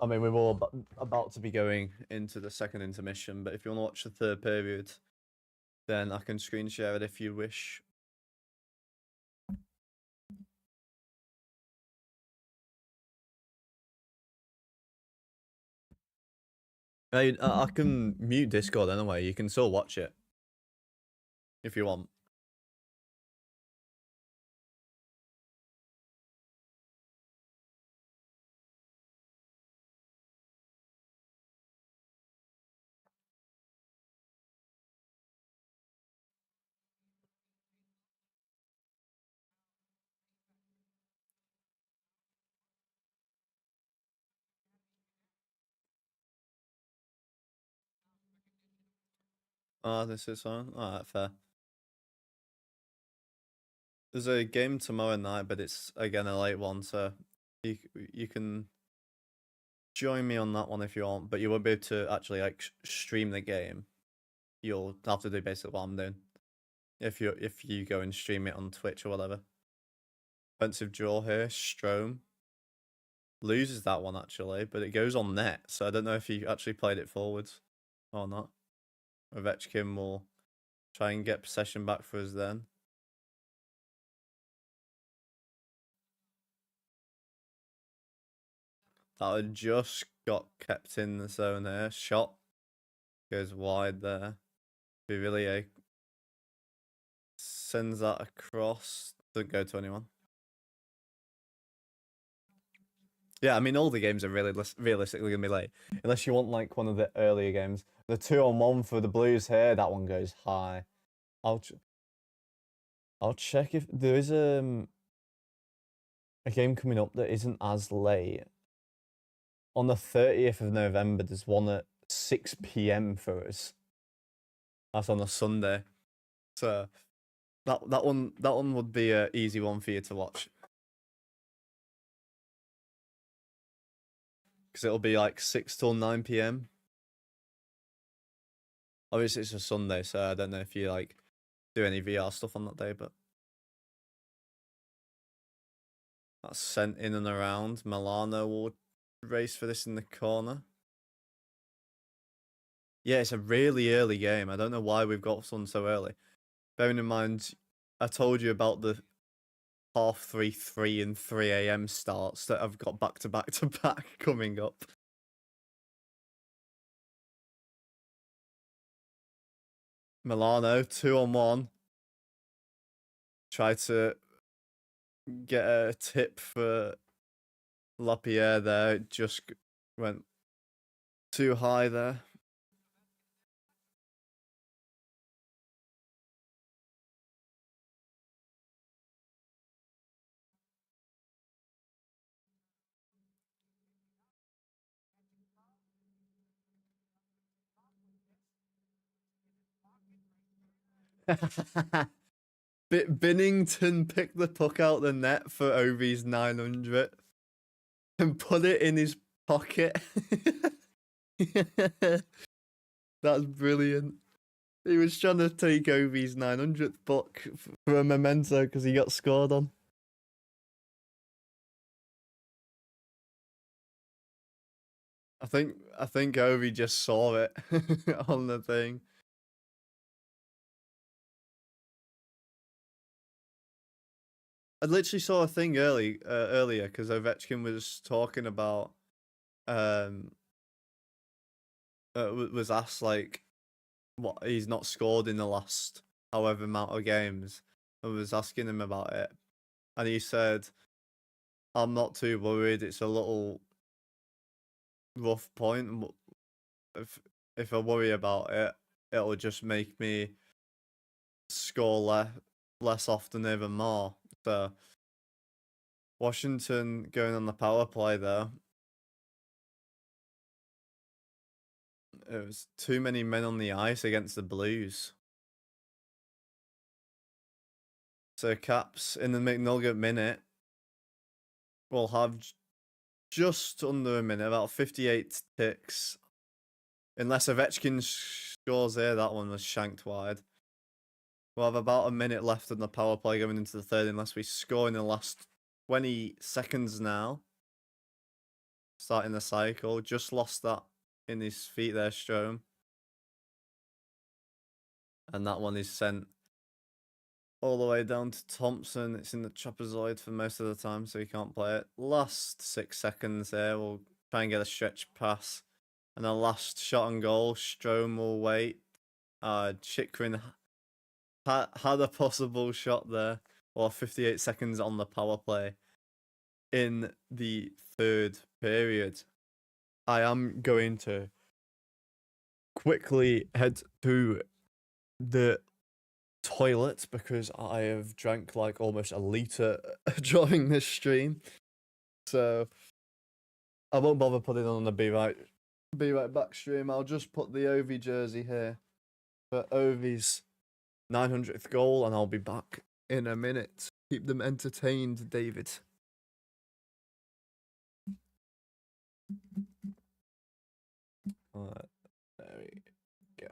I mean, we're all about to be going into the second intermission, but if you want to watch the third period, then I can screen share it if you wish. I can mute Discord anyway. You can still watch it if you want. This is on. Alright, fair. There's a game tomorrow night, but it's again a late one, so you can join me on that one if you want, but you won't be able to actually like stream the game. You'll have to do basically what I'm doing. If you go and stream it on Twitch or whatever. Offensive draw here, Strome loses that one actually, but it goes on net, so I don't know if he actually played it forwards or not. Ovechkin will try and get possession back for us then. That had just got kept in the zone there. Shot goes wide there. Bivillier sends that across. Doesn't go to anyone. Yeah, I mean, all the games are really realistically going to be late. Unless you want, like, one of the earlier games. The 2-on-1 for the Blues here, that one goes high. I'll check if there is a game coming up that isn't as late. On the 30th of November, there's one at 6 p.m. for us. That's on a Sunday. So that one would be an easy one for you to watch. Because it'll be like 6 till 9 p.m. Obviously, it's a Sunday, so I don't know if you like do any VR stuff on that day, but that's sent in and around. Milano will race for this in the corner. Yeah, it's a really early game. I don't know why we've got one so early. Bearing in mind, I told you about the 3:30, 3 and 3 a.m. starts that I've got back to back to back coming up. Milano, 2-on-1. Try to get a tip for Lapierre there. It just went too high there. Binnington picked the puck out the net for Ovi's 900 and put it in his pocket. That's brilliant. He was trying to take Ovi's 900th puck for a memento because he got scored on. I think Ovi just saw it on the thing. I literally saw a thing earlier because Ovechkin was talking about was asked like what he's not scored in the last however amount of games. I was asking him about it, and he said, "I'm not too worried. It's a little rough point. If I worry about it, it'll just make me score less often, even more." So Washington going on the power play there. It was too many men on the ice against the Blues. So Caps in the McNugget minute will have just under a minute, about 58 ticks. Unless Ovechkin scores there, that one was shanked wide. We'll have about a minute left on the power play going into the third unless we score in the last 20 seconds now. Starting the cycle. Just lost that in his feet there, Strome. And that one is sent all the way down to Thompson. It's in the trapezoid for most of the time, so he can't play it. Last 6 seconds there. We'll try and get a stretch pass. And the last shot on goal, Strome will wait. Chychrun had a possible shot there, or 58 seconds on the power play in the third period. I am going to quickly head to the toilet because I have drank like almost a litre during this stream. So I won't bother putting on the Be Right Back stream. I'll just put the Ovi jersey here for Ovi's 900th goal, and I'll be back in a minute. Keep them entertained, David. Alright, there we go.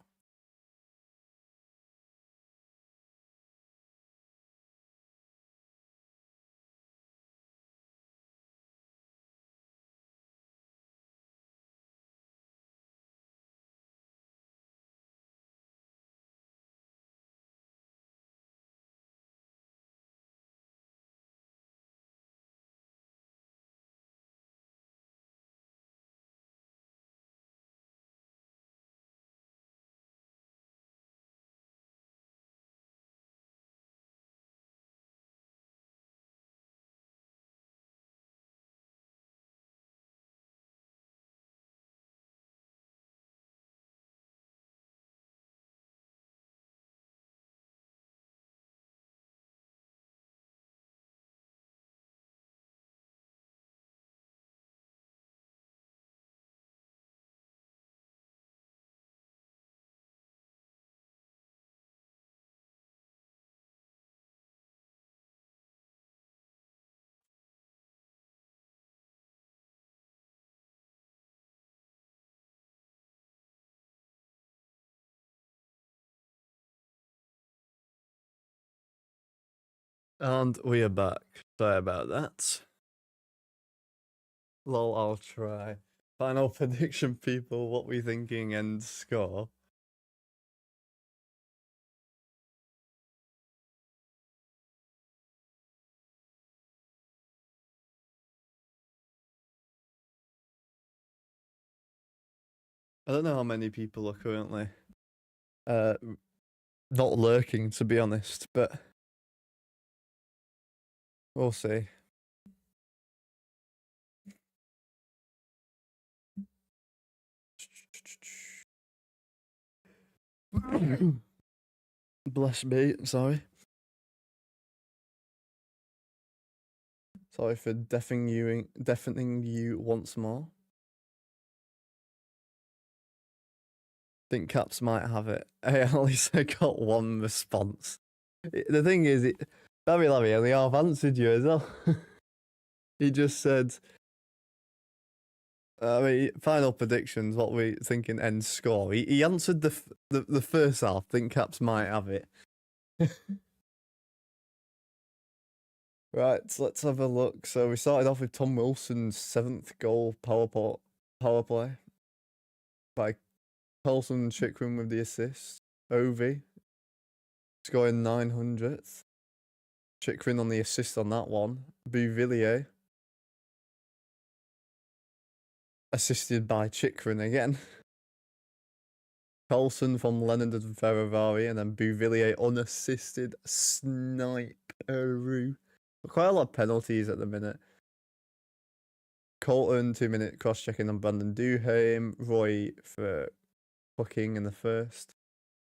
And we are back. Sorry about that. Lol, I'll try. Final prediction, people. What we thinking and score? I don't know how many people are currently not lurking, to be honest, but We'll see. Bless me, sorry. Sorry for deafening you once more. Think Caps might have it. Hey, at least I got one response. The thing is, Larry, only half answered you as well. He just said, I mean, final predictions, what we thinking end score. He answered the first half, think Caps might have it. Right, so let's have a look. So we started off with Tom Wilson's 7th goal power play by Carlson Chikrin with the assist. Ovi scoring 900th. Chikrin on the assist on that one. Bouvillier assisted by Chikrin again. Carlson from Leonard and Ferravari, and then Bouvillier unassisted. Sniper. Quite a lot of penalties at the minute. Colton, 2-minute cross-checking on Brandon Duhaime. Roy for hooking in the first.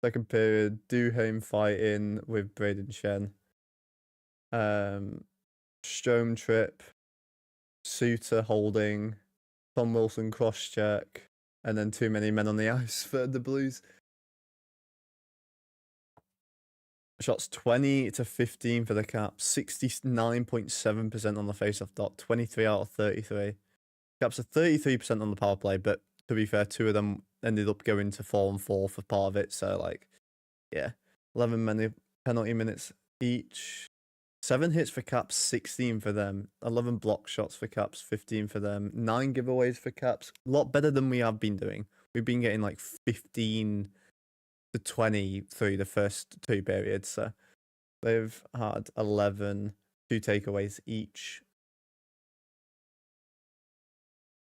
Second period, Duhaime fighting with Braden Shen. Strome trip. Suter holding. Tom Wilson cross-check. And then too many men on the ice for the Blues. Shots 20 to 15 for the Caps. 69.7% on the face-off dot. 23 out of 33. Caps are 33% on the power play, but to be fair, 2 of them ended up going to 4-on-4 for part of it. So, like, yeah, 11 penalty minutes each. 7 hits for Caps, 16 for them. 11 block shots for Caps, 15 for them. 9 giveaways for Caps. A lot better than we have been doing. We've been getting like 15 to 20 through the first 2 periods. So they've had 11, 2 takeaways each.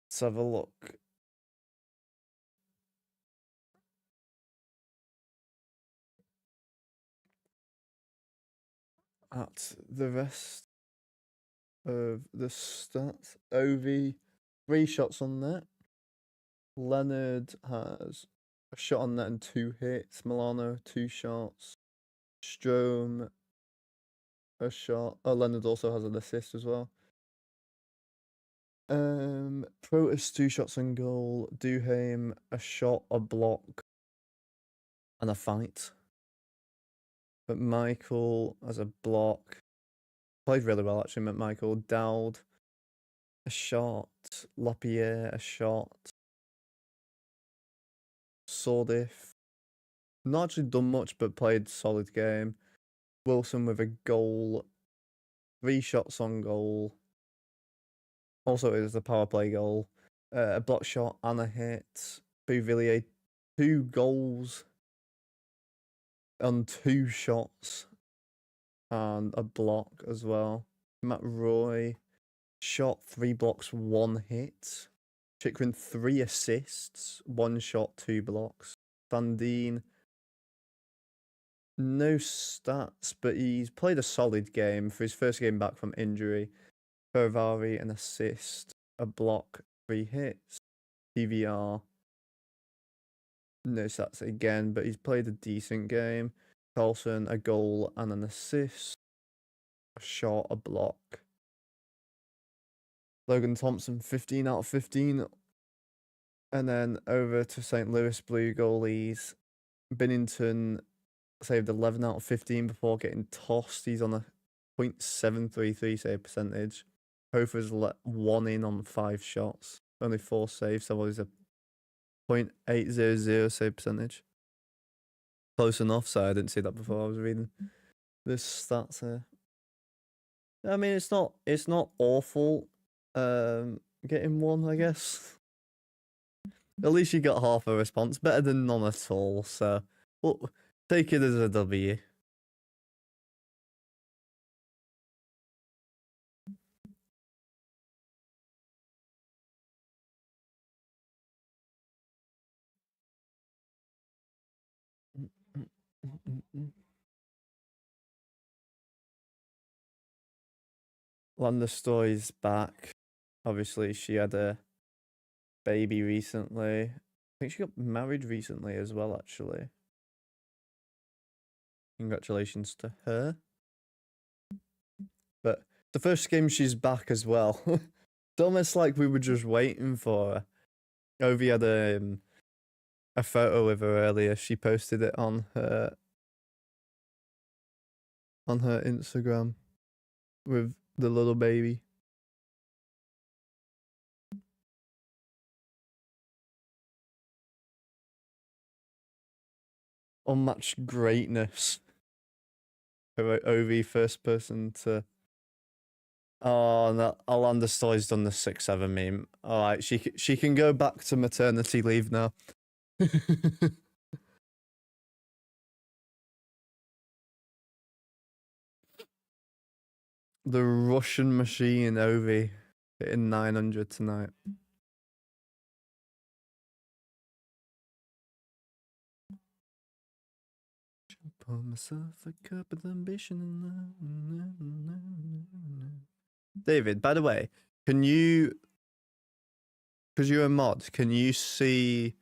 Let's have a look. At the rest of the stats. Ovi, 3 shots on net. Leonard has a shot on net and 2 hits. Milano, 2 shots. Strome, a shot. Oh, Leonard also has an assist as well. Protas, 2 shots on goal. Duhaime, a shot, a block, and a fight. But Michael has a block. Played really well, actually, McMichael. Dowd, a shot. Lapierre, a shot. Sordif, not actually done much, but played solid game. Wilson with a goal. 3 shots on goal. Also, it was a power play goal. A block shot and a hit. Bouvillier, 2 goals on 2 shots and a block as well. Matt Roy, shot, 3 blocks, 1 hit. Chikrin, 3 assists, 1 shot, 2 blocks. Sandin, no stats, but he's played a solid game for his first game back from injury. Ferrari, an assist, a block, 3 hits. PVR, no stats again, but he's played a decent game. Carlson, a goal and an assist. A shot, a block. Logan Thompson, 15 out of 15. And then over to St. Louis Blue goalies. Binnington saved 11 out of 15 before getting tossed. He's on a .733 save percentage. Hofer's let 1 in on 5 shots. Only 4 saves, so he's a .800 save percentage. Close enough, so I didn't see that before I was reading this stats here. I mean, it's not awful getting 1, I guess. At least you got half a response. Better than none at all, so well, take it as a W. Landa Story's back. Obviously, she had a baby recently. I think she got married recently as well, actually. Congratulations to her. But the first game she's back as well. It's almost like we were just waiting for her. Ovi had a photo with her earlier. She posted it on her Instagram with the little baby. Unmatched greatness. Ovi, first person to. Oh, no, Alanda Story's done the 6-7 meme. All right, she can go back to maternity leave now. The Russian machine, Ovi, hitting 900 tonight. Pour myself a cup of ambition. David, by the way, can you, because you're a mod, can you see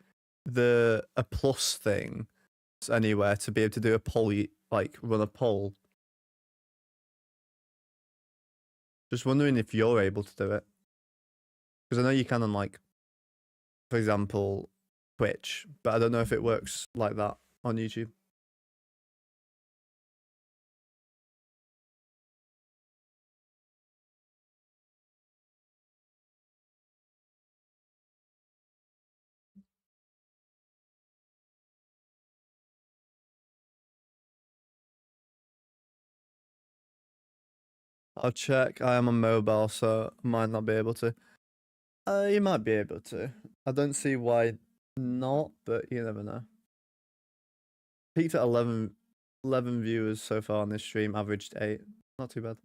a plus thing anywhere to be able to do a poll, like run a poll? Just wondering if you're able to do it. Because I know you can on, like, for example, Twitch, but I don't know if it works like that on YouTube. I'll check. I am on mobile, so I might not be able to. You might be able to. I don't see why not, but you never know. Peaked at 11 viewers so far on this stream, averaged 8. Not too bad.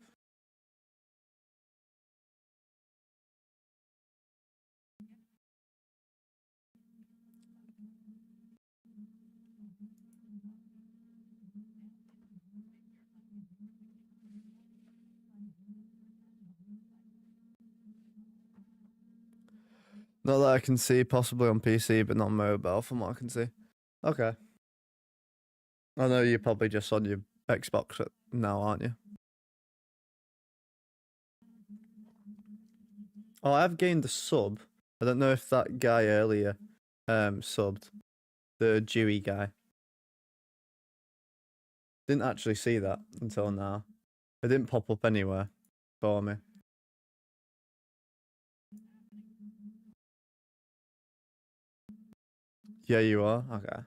Not that I can see, possibly on PC, but not mobile from what I can see. Okay. I know you're probably just on your Xbox now, aren't you? Oh, I've gained a sub. I don't know if that guy earlier subbed. The Dewey guy. Didn't actually see that until now. It didn't pop up anywhere for me. Yeah, you are? Okay.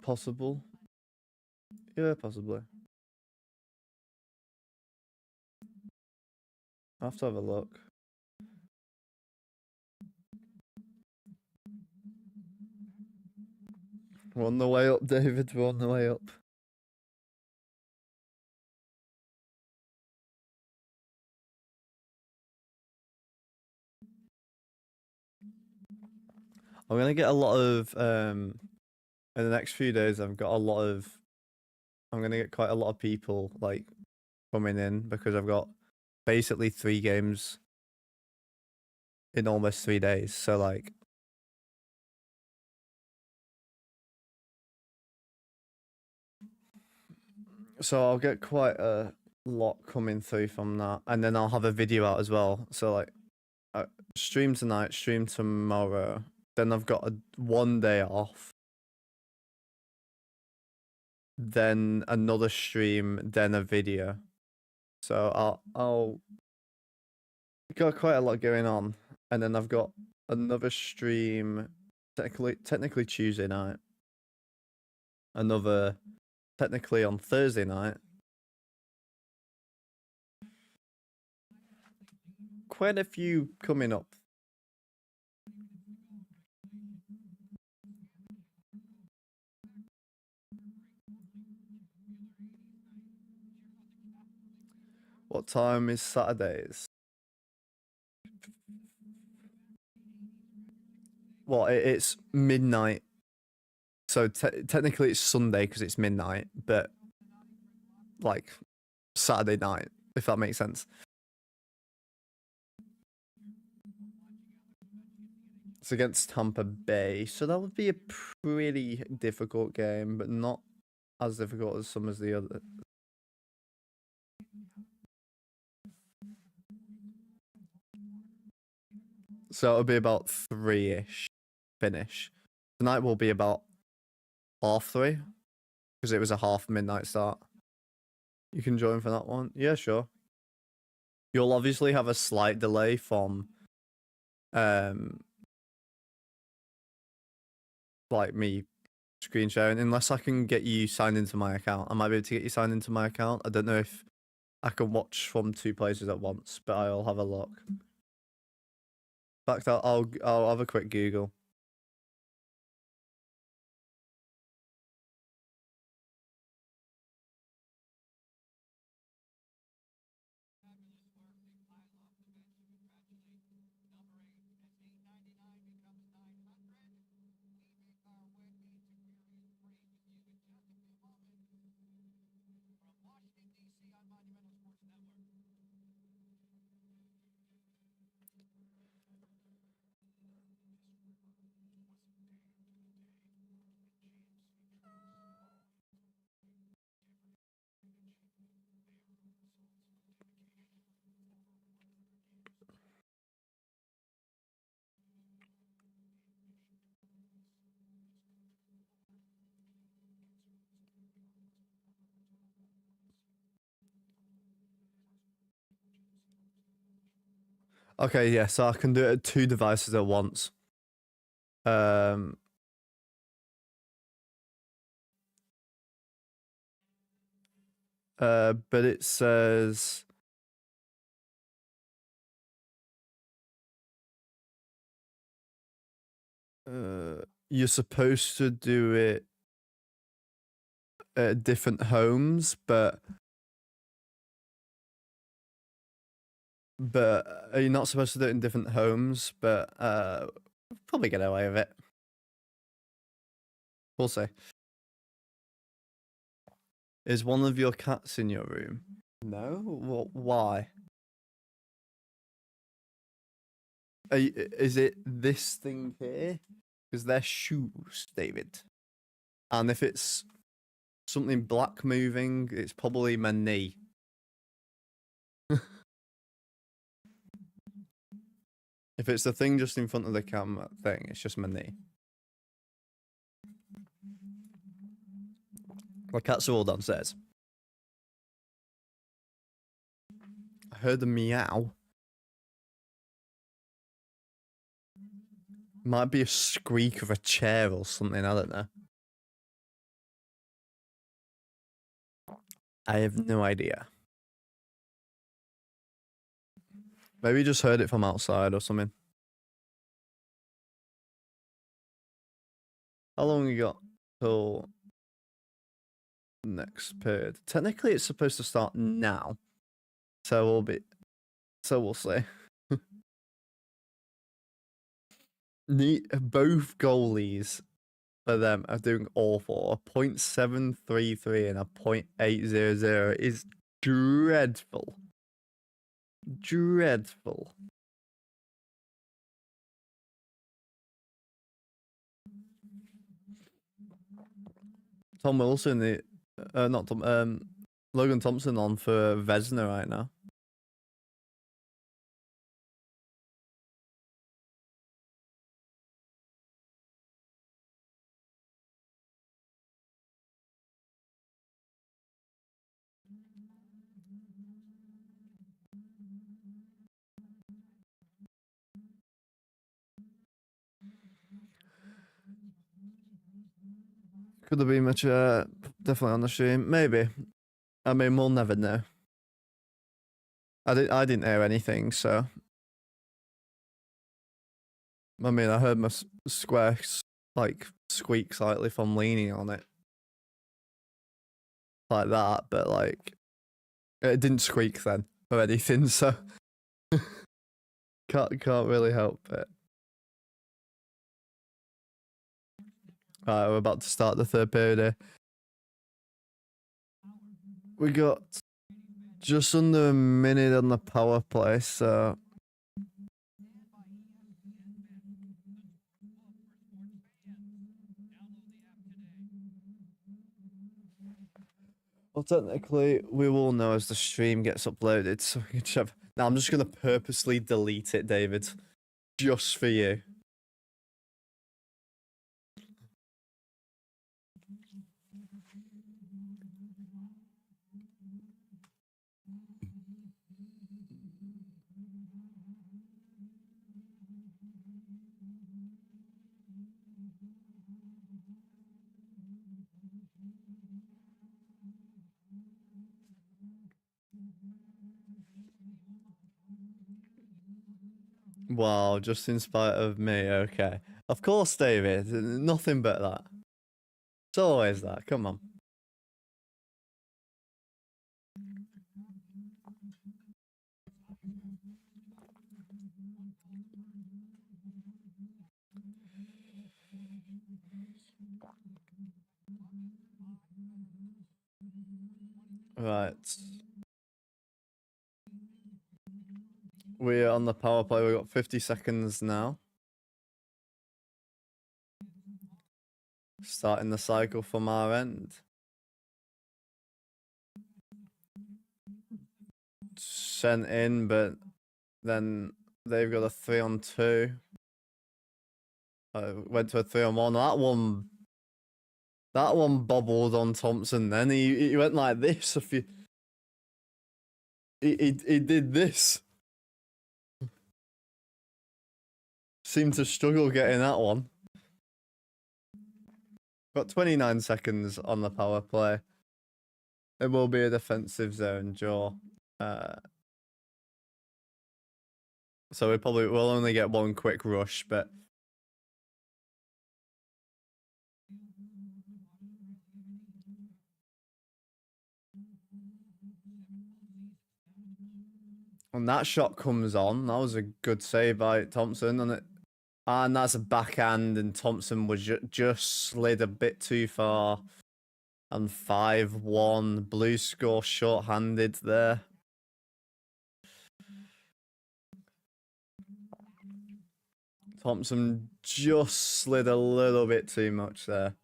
Possible. Yeah, possibly. I'll have to have a look. We're on the way up, David. We're on the way up. I'm gonna get a lot of in the next few days. I'm gonna get quite a lot of people like coming in because I've got basically 3 games in almost 3 days. So like, I'll get quite a lot coming through from that, and then I'll have a video out as well. So like, stream tonight, stream tomorrow. Then I've got 1 day off. Then another stream, then a video. So I'll got quite a lot going on, and then I've got another stream, technically Tuesday night. Another technically on Thursday night. Quite a few coming up. What time is Saturdays? well, it's midnight. So technically it's Sunday because it's midnight, but like Saturday night, if that makes sense. It's against Tampa Bay, so that would be a pretty difficult game, but not as difficult as some of the other. So it'll be about 3-ish finish. Tonight will be about 3:30 because it was a half midnight start. You can join for that one. Yeah, sure. You'll obviously have a slight delay from like me screen sharing, unless I can get you signed into my account. I might be able to get you signed into my account. I don't know if I can watch from 2 places at once, but I'll have a look. In fact, I'll have a quick Google. Okay, yeah, so I can do it at 2 devices at once. But it says you're supposed to do it at different homes, but you're not supposed to do it in different homes, but probably get away with it. We'll see. Is one of your cats in your room? No? Why? Is it this thing here? Because they're shoes, David. And if it's something black moving, it's probably my knee. If it's the thing just in front of the camera thing, it's just my knee. My cats are all downstairs. I heard a meow. Might be a squeak of a chair or something, I don't know. I have no idea. Maybe you just heard it from outside or something. How long you got till next period? Technically, it's supposed to start now. So we'll see. Both goalies for them are doing awful. A .733 and a .800 is dreadful. Dreadful. Tom Wilson, not Tom, Logan Thompson on for Vezina right now. Could there be much? Definitely on the stream. Maybe. I mean, we'll never know. I didn't hear anything, so. I mean, I heard my square like squeak slightly from leaning on it, like that, but like it didn't squeak then or anything, so can't really help it. Alright, we're about to start the third period here. We got just under a minute on the power play, so well, technically, we will know as the stream gets uploaded, so we can have... Now, I'm just going to purposely delete it, David. Just for you. Wow, just in spite of me, okay. Of course, David, nothing but that. It's always that, come on. Right. We're on the power play, we've got 50 seconds now. Starting the cycle from our end. Sent in, but then they've got a 3-on-2. Went to a 3-on-1. That one bobbled on Thompson. Then he went like this. If you, he did this. Seemed to struggle getting that one. Got 29 seconds on the power play. It will be a defensive zone draw. So we'll only get one quick rush, but when that shot comes on, that was a good save by Thompson, and that's a backhand, and Thompson was just slid a bit too far. And 5-1, blue score short-handed there. Thompson just slid a little bit too much there.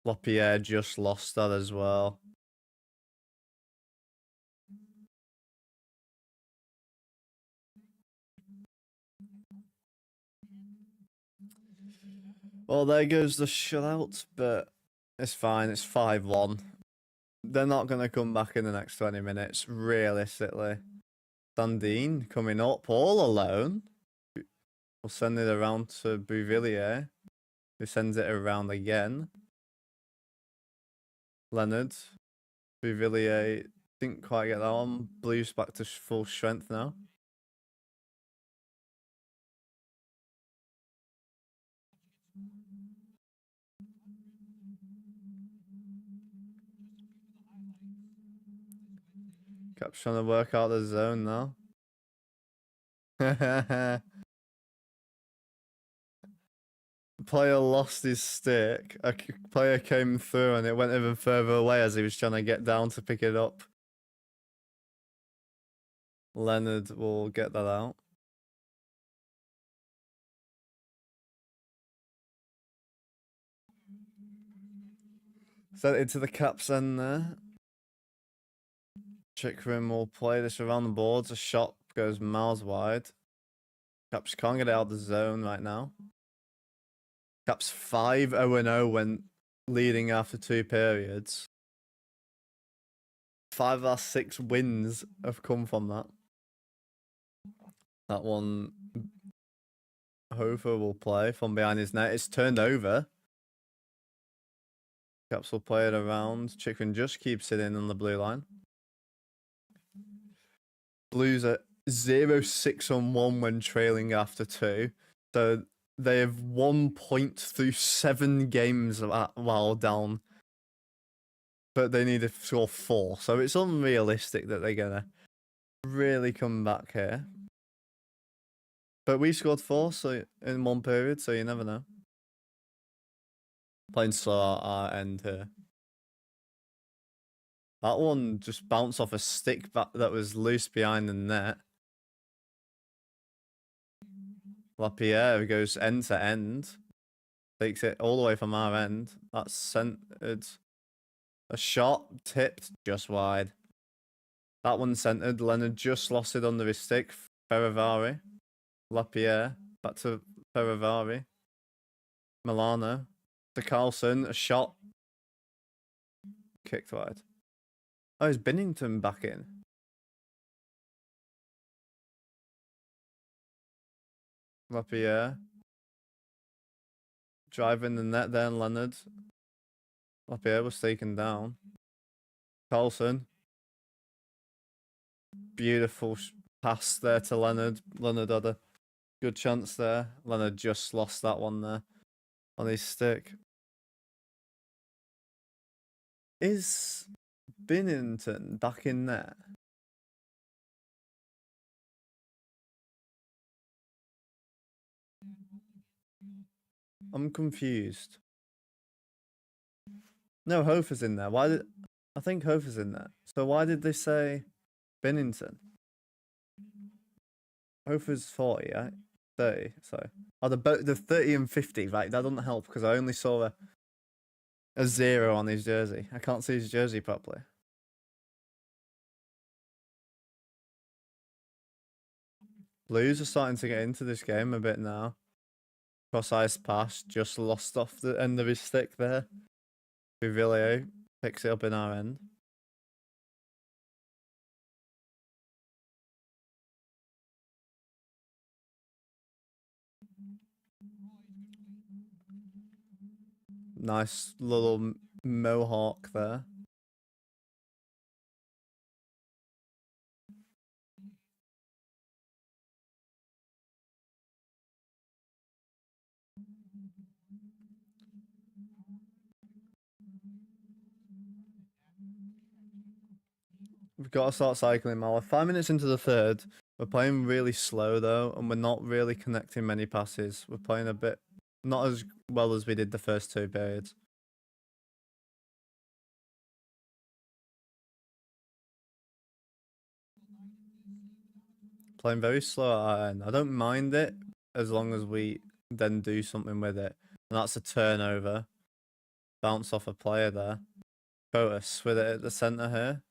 Lapierre just lost that as well. Well, there goes the shutout, but it's fine. It's 5-1. They're not going to come back in the next 20 minutes, realistically. Sandine coming up all alone. We'll send it around to Bouvillier, who sends it around again. Leonard. Bouvillier didn't quite get that one. Blues back to full strength now. Cap's trying to work out the zone now. Player lost his stick. A player came through and it went even further away as he was trying to get down to pick it up. Leonard will get that out. Sent it to the Caps end there. Chikrin will play this around the boards. A shot goes miles wide. Caps can't get it out of the zone right now. Caps 5-0-0 when leading after 2 periods. 5 of our 6 wins have come from that. That one, Hofer will play from behind his net. It's turned over. Caps will play it around. Chikrin just keeps it in on the blue line. Blues are 0-6-1 when trailing after 2. So they have 1 point through 7 games while down. But they need to score 4. So it's unrealistic that they're going to really come back here. But we scored 4 so in one period, so you never know. Playing slow at our end here. That one just bounced off a stick back that was loose behind the net. Lapierre goes end to end. Takes it all the way from our end. That's centered. A shot tipped just wide. That one centered. Leonard just lost it under his stick. Ferravari. Lapierre. Back to Ferravari. Milano. To Carlson. A shot. Kicked wide. Oh, is Binnington back in? Lapierre. Driving the net there, Leonard. Lapierre was taken down. Carlson. Beautiful pass there to Leonard. Leonard had a good chance there. Leonard just lost that one there on his stick. Is Binnington back in there? I'm confused. No, Hofer's in there. Why did I think Hofer's in there? So why did they say Binnington? Hofer's 40, right? 30, sorry. Oh, the 30 and 50, right? That doesn't help because I only saw a 0 on his jersey. I can't see his jersey properly. Blues are starting to get into this game a bit now. Cross-ice pass, just lost off the end of his stick there. Villiers picks it up in our end. Nice little mohawk there. We've got to start cycling now. We're 5 minutes into the third. We're playing really slow though, and we're not really connecting many passes. We're playing a bit not as well as we did the first 2 periods. Playing very slow at our end. I don't mind it as long as we then do something with it. And that's a turnover. Bounce off a player there. Botus with it at the centre here.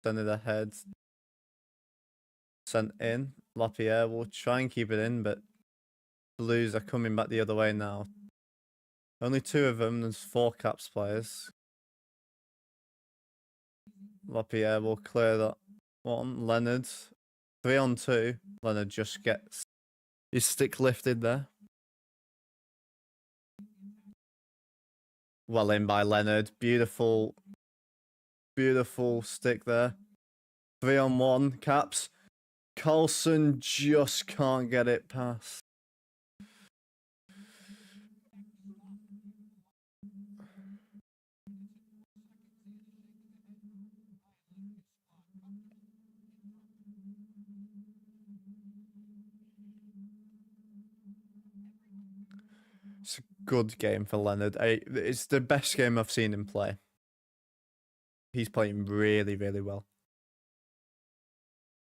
Send it ahead. Sent in. Lapierre will try and keep it in, but Blues are coming back the other way now. Only 2 of them. There's 4 Caps players. Lapierre will clear that one. Leonard. 3 on 2. Leonard just gets his stick lifted there. Well in by Leonard. Beautiful. Beautiful stick there. 3 on 1. Caps. Carlson just can't get it past. It's a good game for Leonard. It's the best game I've seen him play. He's playing really, really well.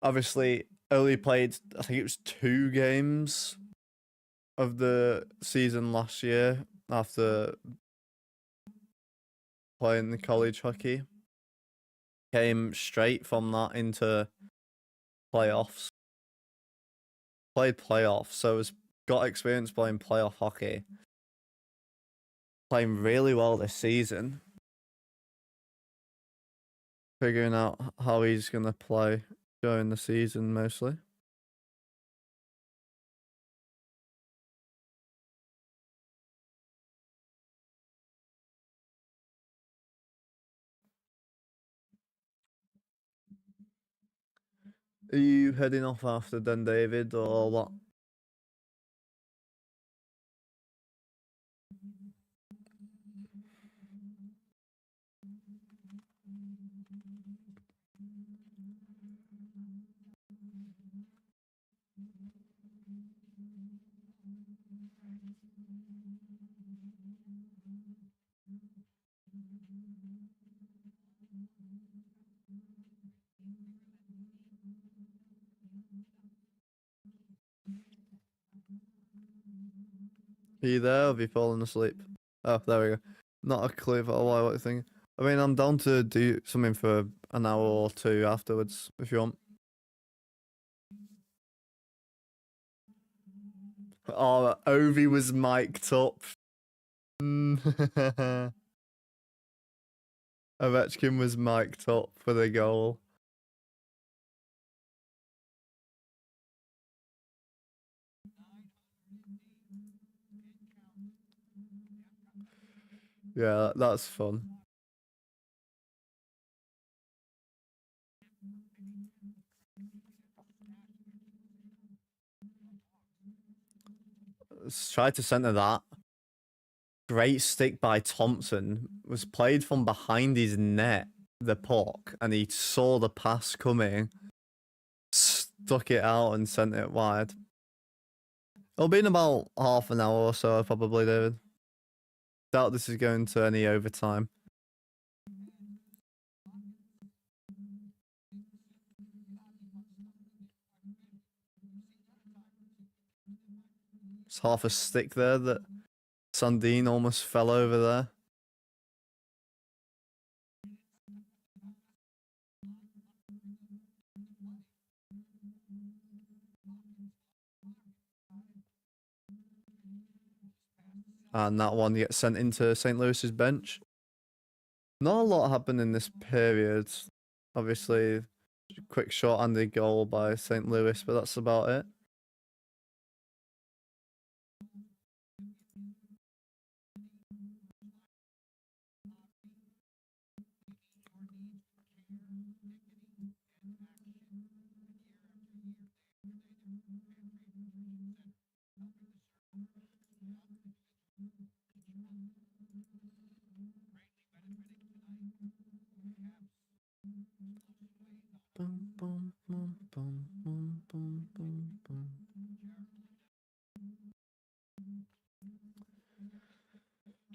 Obviously, only played, I think it was 2 games of the season last year after playing the college hockey. Came straight from that into playoffs. Played playoffs, so has got experience playing playoff hockey. Playing really well this season. Figuring out how he's going to play during the season mostly. Are you heading off after then, David, or what? you there or have you fallen asleep? Oh, there we go. Not a clue for what you think. I mean, I'm down to do something for an hour or two afterwards if you want. Oh, Ovi was mic'd up. Ovechkin was mic'd up for the goal. Yeah, that's fun. Let's try to center that. Great stick by Thompson. Was played from behind his net, the puck, and he saw the pass coming, stuck it out and sent it wide. It'll be in about half an hour or so, probably, David. Doubt this is going to any overtime. It's half a stick there that Sandin almost fell over there. And that one gets sent into St. Louis's bench. Not a lot happened in this period. Obviously, quick short-handed goal by St. Louis, but that's about it.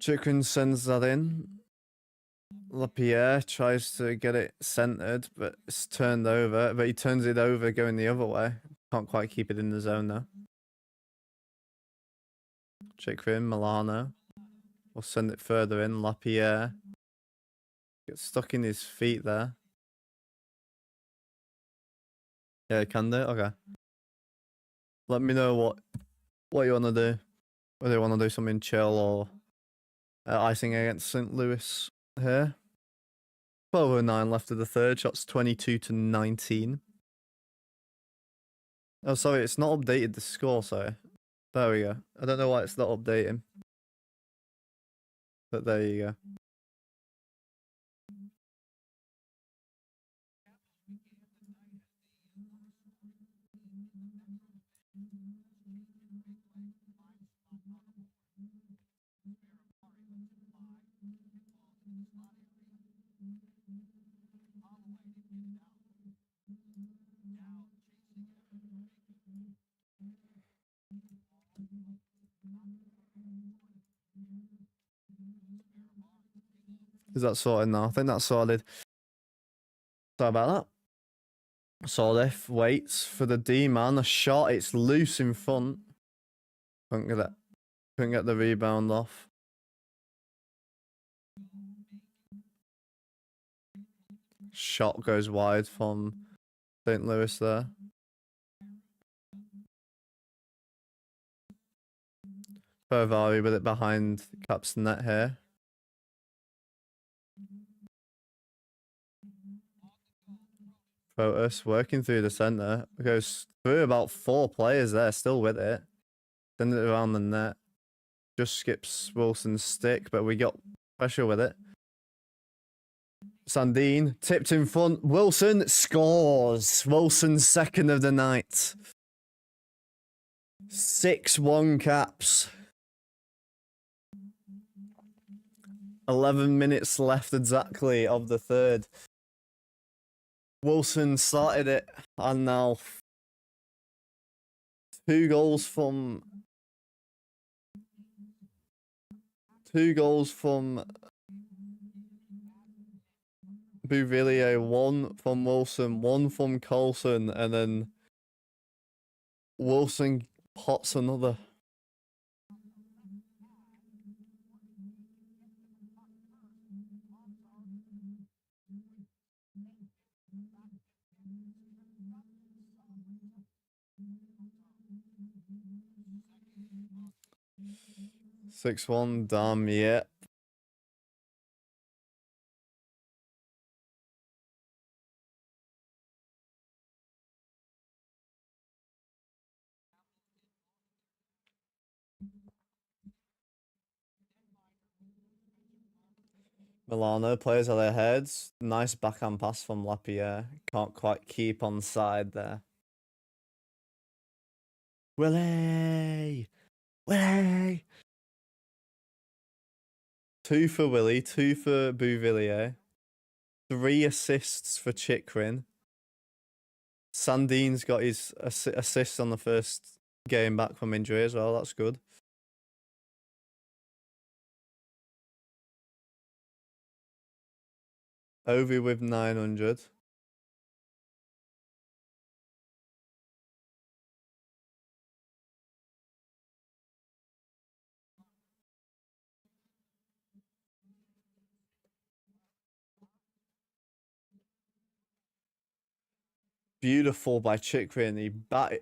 Chikrin sends that in. Lapierre tries to get it centered, but it's turned over. But he turns it over going the other way. Can't quite keep it in the zone though. Chikrin, Milano. We'll send it further in. Lapierre gets stuck in his feet there. Yeah, it can do. Okay. Let me know what you want to do. Whether you want to do something chill or icing against St. Louis here. 12:09 left of the third. Shots 22-19. Oh, sorry, it's not updated the score, sorry. There we go. I don't know why it's not updating. But there you go. Is that sorted now? I think that's sorted. Sorry about that. Solif waits for the D-man. A shot, it's loose in front. Couldn't get the rebound off. Shot goes wide from St. Louis there. Ferrari with it behind Caps net here. Protus working through the center. Goes through about 4 players there, still with it. Send it around the net. Just skips Wilson's stick, but we got pressure with it. Sandin tipped in front. Wilson scores. Wilson's second of the night. 6-1 Caps. 11 minutes left exactly of the third. Wilson started it, and now 2 goals from Bouvillier, 1 from Wilson, 1 from Coulson, and then Wilson pots another. 6-1, damn, yeah. Milano plays at their heads. Nice backhand pass from Lapierre. Can't quite keep on side there. Willie! Willie! 2 for Willie, 2 for Bouvillier. 3 assists for Chikrin. Sandin's got his assist on the first game back from injury as well. That's good. Ovi with 900. Beautiful by Chikrin.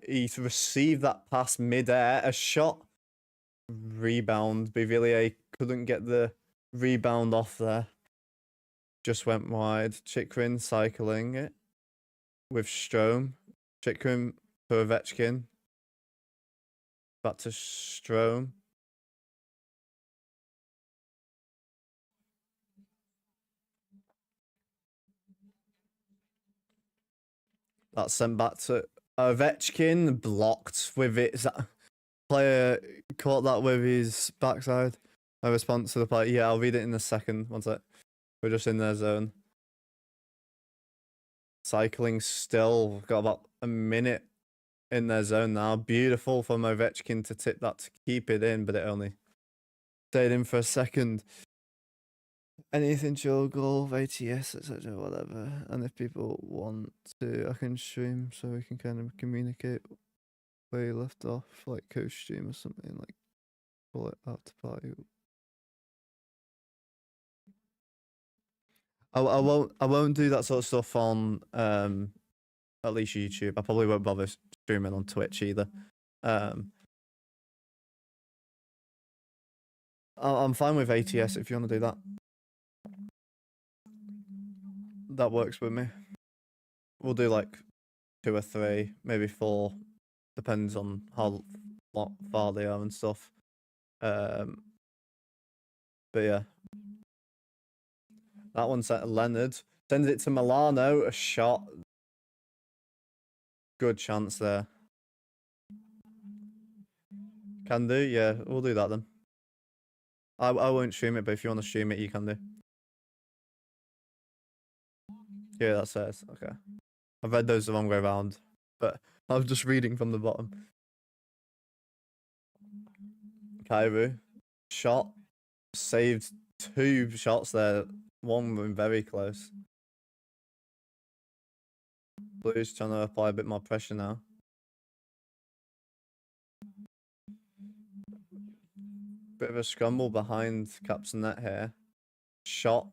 He received that pass mid-air. A shot. Rebound. Bouvillier couldn't get the rebound off there. Just went wide. Chikrin cycling it with Strome. Chikrin to Ovechkin. Back to Strome. That's sent back to Ovechkin. Blocked with it. Player caught that with his backside. A response to the play. Yeah, I'll read it in a second. One sec. We're just in their zone. Cycling still. Got about a minute in their zone now. Beautiful from Ovechkin to tip that to keep it in, but it only stayed in for a second. Anything chill, golf, ATS, etc., whatever. And if people want to, I can stream so we can kind of communicate where you left off, like co-stream or something, like pull it out to party. I won't do that sort of stuff on at least YouTube. I probably won't bother streaming on Twitch either. I'm fine with ATS if you want to do that. That works with me. We'll do like 2 or 3, maybe 4, depends on how far they are and stuff. But yeah, that one set Leonard sends it to Milano. A shot. Good chance there. Can do, yeah. We'll do that then. I won't stream it, but if you want to stream it, you can do. Yeah, that says okay. I've read those the wrong way around, but I was just reading from the bottom. Kairu shot, saved 2 shots there. One went very close. Blues trying to apply a bit more pressure now. Bit of a scramble behind Caps net here. Shot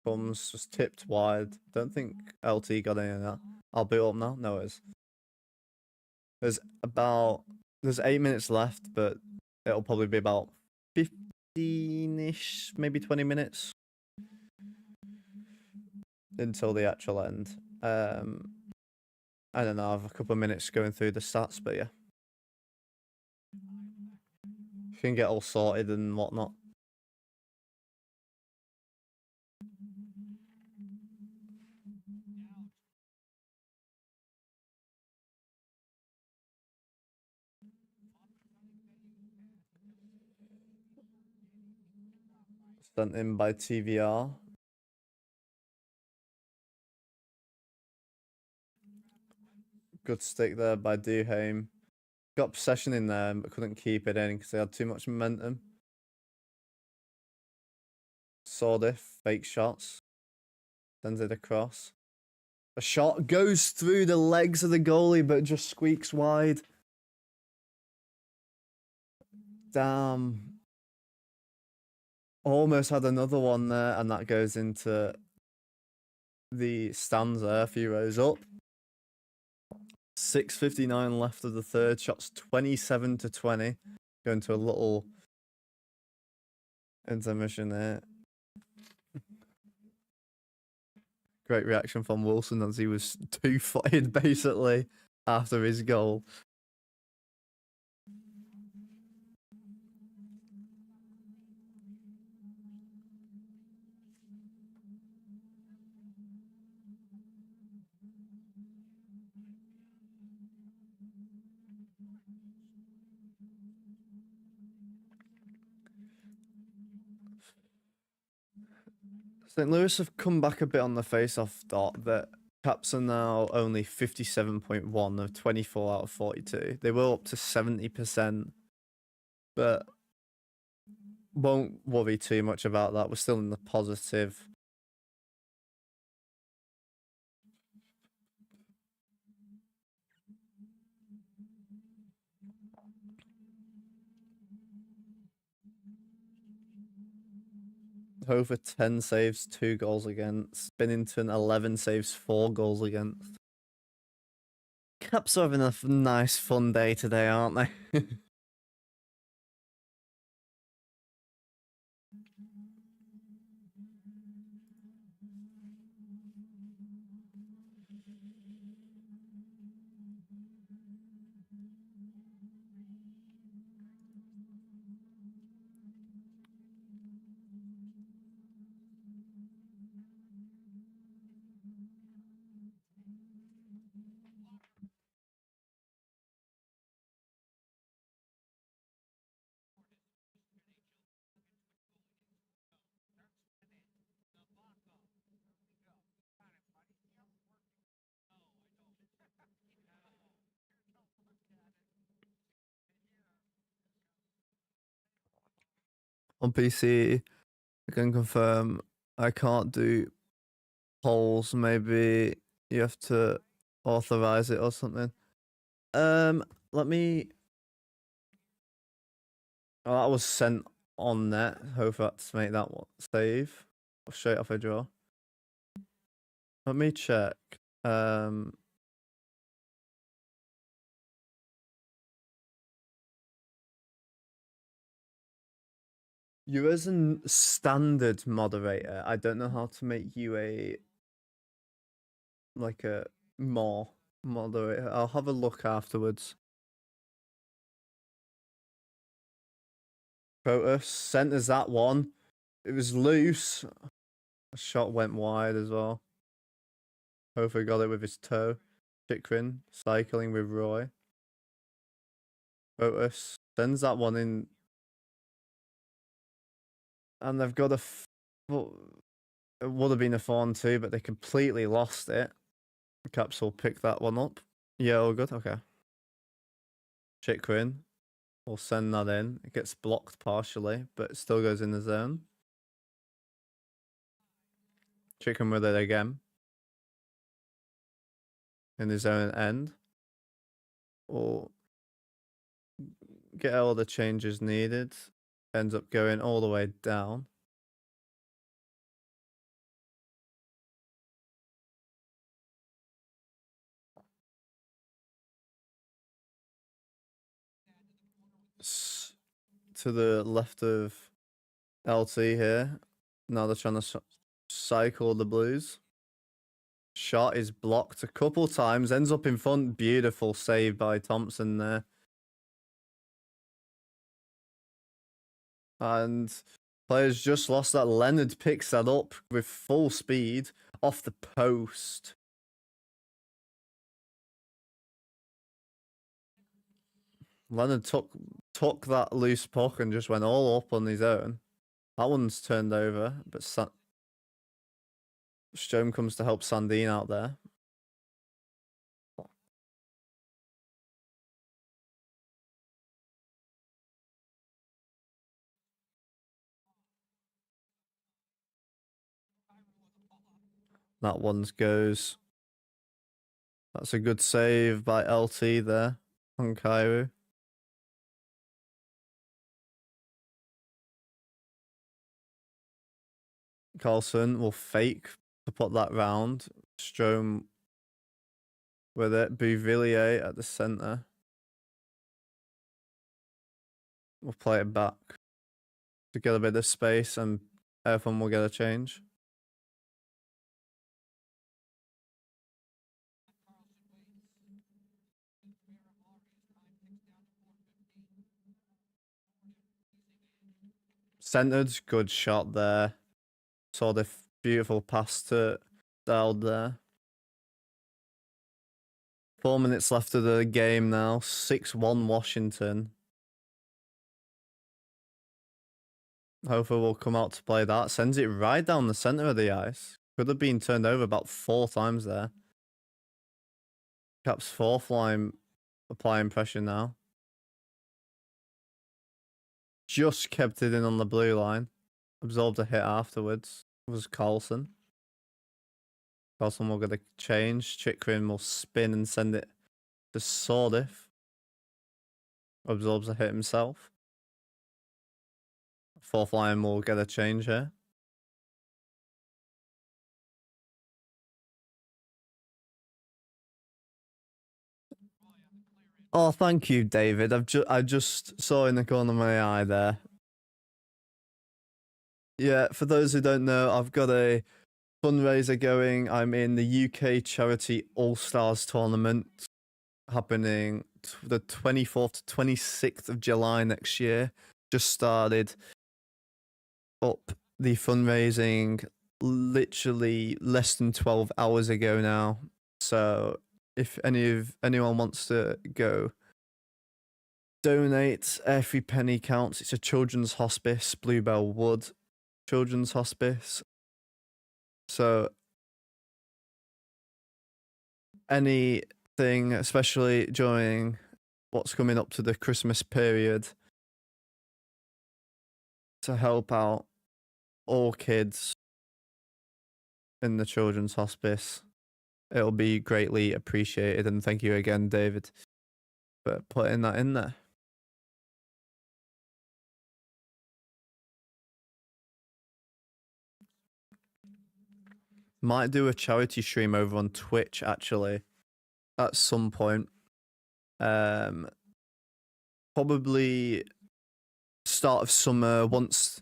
comes just tipped wide. Don't think LT got any of that. I'll boot up now. No, it is. There's 8 minutes left, but it'll probably be about 15-ish, maybe 20 minutes until the actual end. I don't know. I have a couple of minutes going through the stats, but yeah. You can get all sorted and whatnot. Sent in by TVR. Good stick there by Duhaime. Got possession in there, but couldn't keep it in because they had too much momentum. Sordif, fake shots. Sends it across. A shot goes through the legs of the goalie, but just squeaks wide. Damn. Almost had another one there, and that goes into the stands there, a few rows up. 6:59 left of the third. Shots 27-20. Going to a little Intermission there. Great reaction from Wilson as he was two-footed basically after his goal. St. Louis have come back a bit on the face-off dot that Caps are now only 57.1 of 24 out of 42. They were up to 70%, but won't worry too much about that. We're still in the positive. Hofer 10 saves, 2 goals against. Binnington 11 saves, 4 goals against. Caps are having a nice fun day today, aren't they? On PC, I can confirm I can't do polls. Maybe you have to authorize it or something. Let me. Oh, that was sent on net. Hopefully to make that one save. Straight off a draw. Let me check. You as a standard moderator, I don't know how to make you a more moderator. I'll have a look afterwards. Protus sent us that one. It was loose. A shot went wide as well. Hofer got it with his toe. Chikrin cycling with Roy. Protus sends that one in. And they've got well, it would have been a 4-2, but they completely lost it. Caps will pick that one up. Yeah, all good. Okay. Chikrin will send that in. It gets blocked partially, but it still goes in the zone. Chikrin with it again. In his own end. Will get all the changes needed. Ends up going all the way down. To the left of LT here. Now they're trying to cycle the Blues. Shot is blocked a couple times. Ends up in front. Beautiful save by Thompson there. And players just lost that. Leonard picks that up with full speed off the post. Leonard took that loose puck and just went all up on his own. That one's turned over, but Strome comes to help Sandin out there. That one goes. That's a good save by LT there on Kairu. Carlson will fake to put that round. Strome with it. Bouvillier at the center. We'll play it back. to get a bit of space and everyone will get a change. Centered, good shot there. Saw the beautiful pass to Dowd there. 4 minutes left of the game now. 6-1 Washington. Hopefully we'll come out to play that. Sends it right down the center of the ice. Could have been turned over about 4 times there. Caps fourth line applying pressure now. Just kept it in on the blue line. Absorbed a hit afterwards. It was Carlson. Carlson will get a change. Chikrin will spin and send it to Sordif. Absorbs a hit himself. Fourth line will get a change here. Oh, thank you, David. I just saw in the corner of my eye there. Yeah, for those who don't know, I've got a fundraiser going. I'm in the UK Charity All Stars tournament happening the 24th to 26th of July next year. Just started up the fundraising literally less than 12 hours ago now. So if anyone wants to go donate, every penny counts. It's a children's hospice, Bluebell Wood Children's Hospice. So anything, especially during what's coming up to the Christmas period, to help out all kids in the children's hospice, it'll be greatly appreciated. And thank you again, David, for putting that in there. Might do a charity stream over on Twitch actually at some point. Probably start of summer, once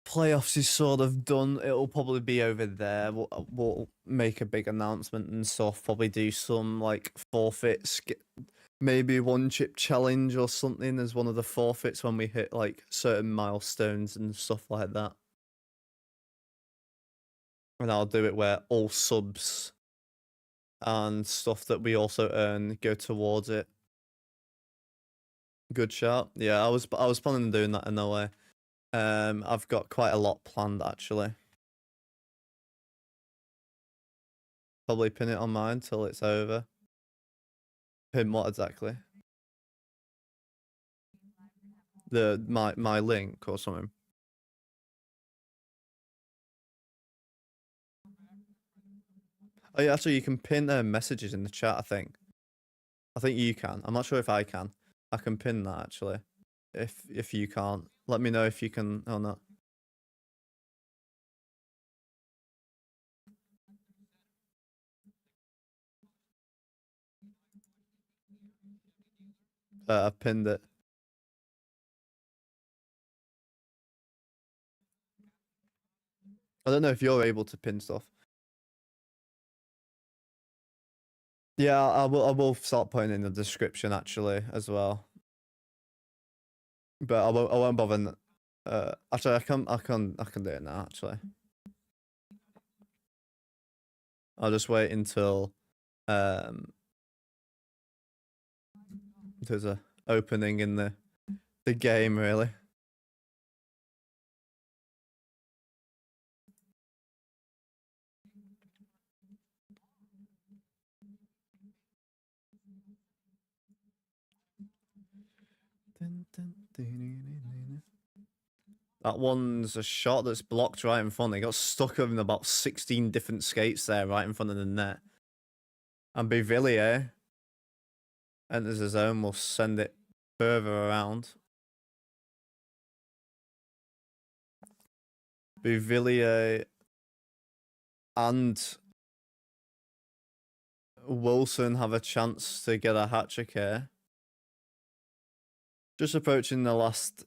playoffs is sort of done, it'll probably be over there. We'll make a big announcement and stuff. Probably do some like forfeits, maybe one chip challenge or something as one of the forfeits when we hit like certain milestones and stuff like that. And I'll do it where all subs and stuff that we also earn go towards it. Good shout. Yeah, I was planning on doing that in a way. I've got quite a lot planned actually. Probably pin it on mine till it's over. Pin what exactly? My link or something. Oh yeah, actually you can pin messages in the chat, I think. I think you can. I'm not sure if I can. I can pin that actually. If you can't, let me know if you can or not. I've pinned it. I don't know if you're able to pin stuff. Yeah, I will start putting in the description actually as well. But I won't bother. Actually, I can do it now. Actually, I'll just wait until there's a opening in the game really. That one's a shot that's blocked right in front. He got stuck in about 16 different skates there right in front of the net. And Beauvillier enters his own, will send it further around. Beauvillier and Wilson have a chance to get a hat trick here. Just approaching the last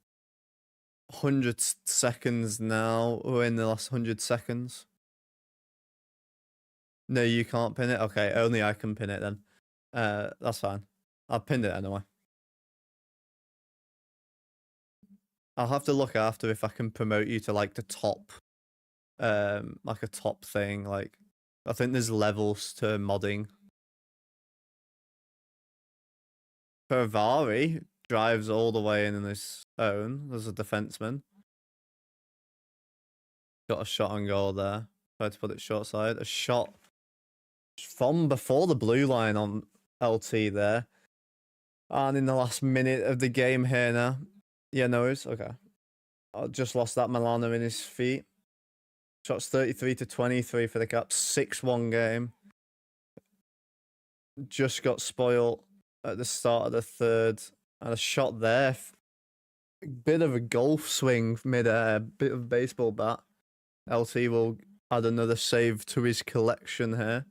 100 seconds now. We're in the last 100 seconds. No, you can't pin it? Okay, only I can pin it then. That's fine. I've pinned it anyway. I'll have to look after if I can promote you to like the top, like a top thing. Like, I think there's levels to modding. Ferrari drives all the way in his own. There's a defenseman. Got a shot on goal there. Tried to put it short side. A shot from before the blue line on LT there. And in the last minute of the game here now. Yeah, no worries. Okay. I just lost that Milano in his feet. Shots 33-23 for the Caps. 6-1 game. Just got spoiled at the start of the third. And a shot there. Bit of a golf swing mid-air. Bit of baseball bat. LT will add another save to his collection here.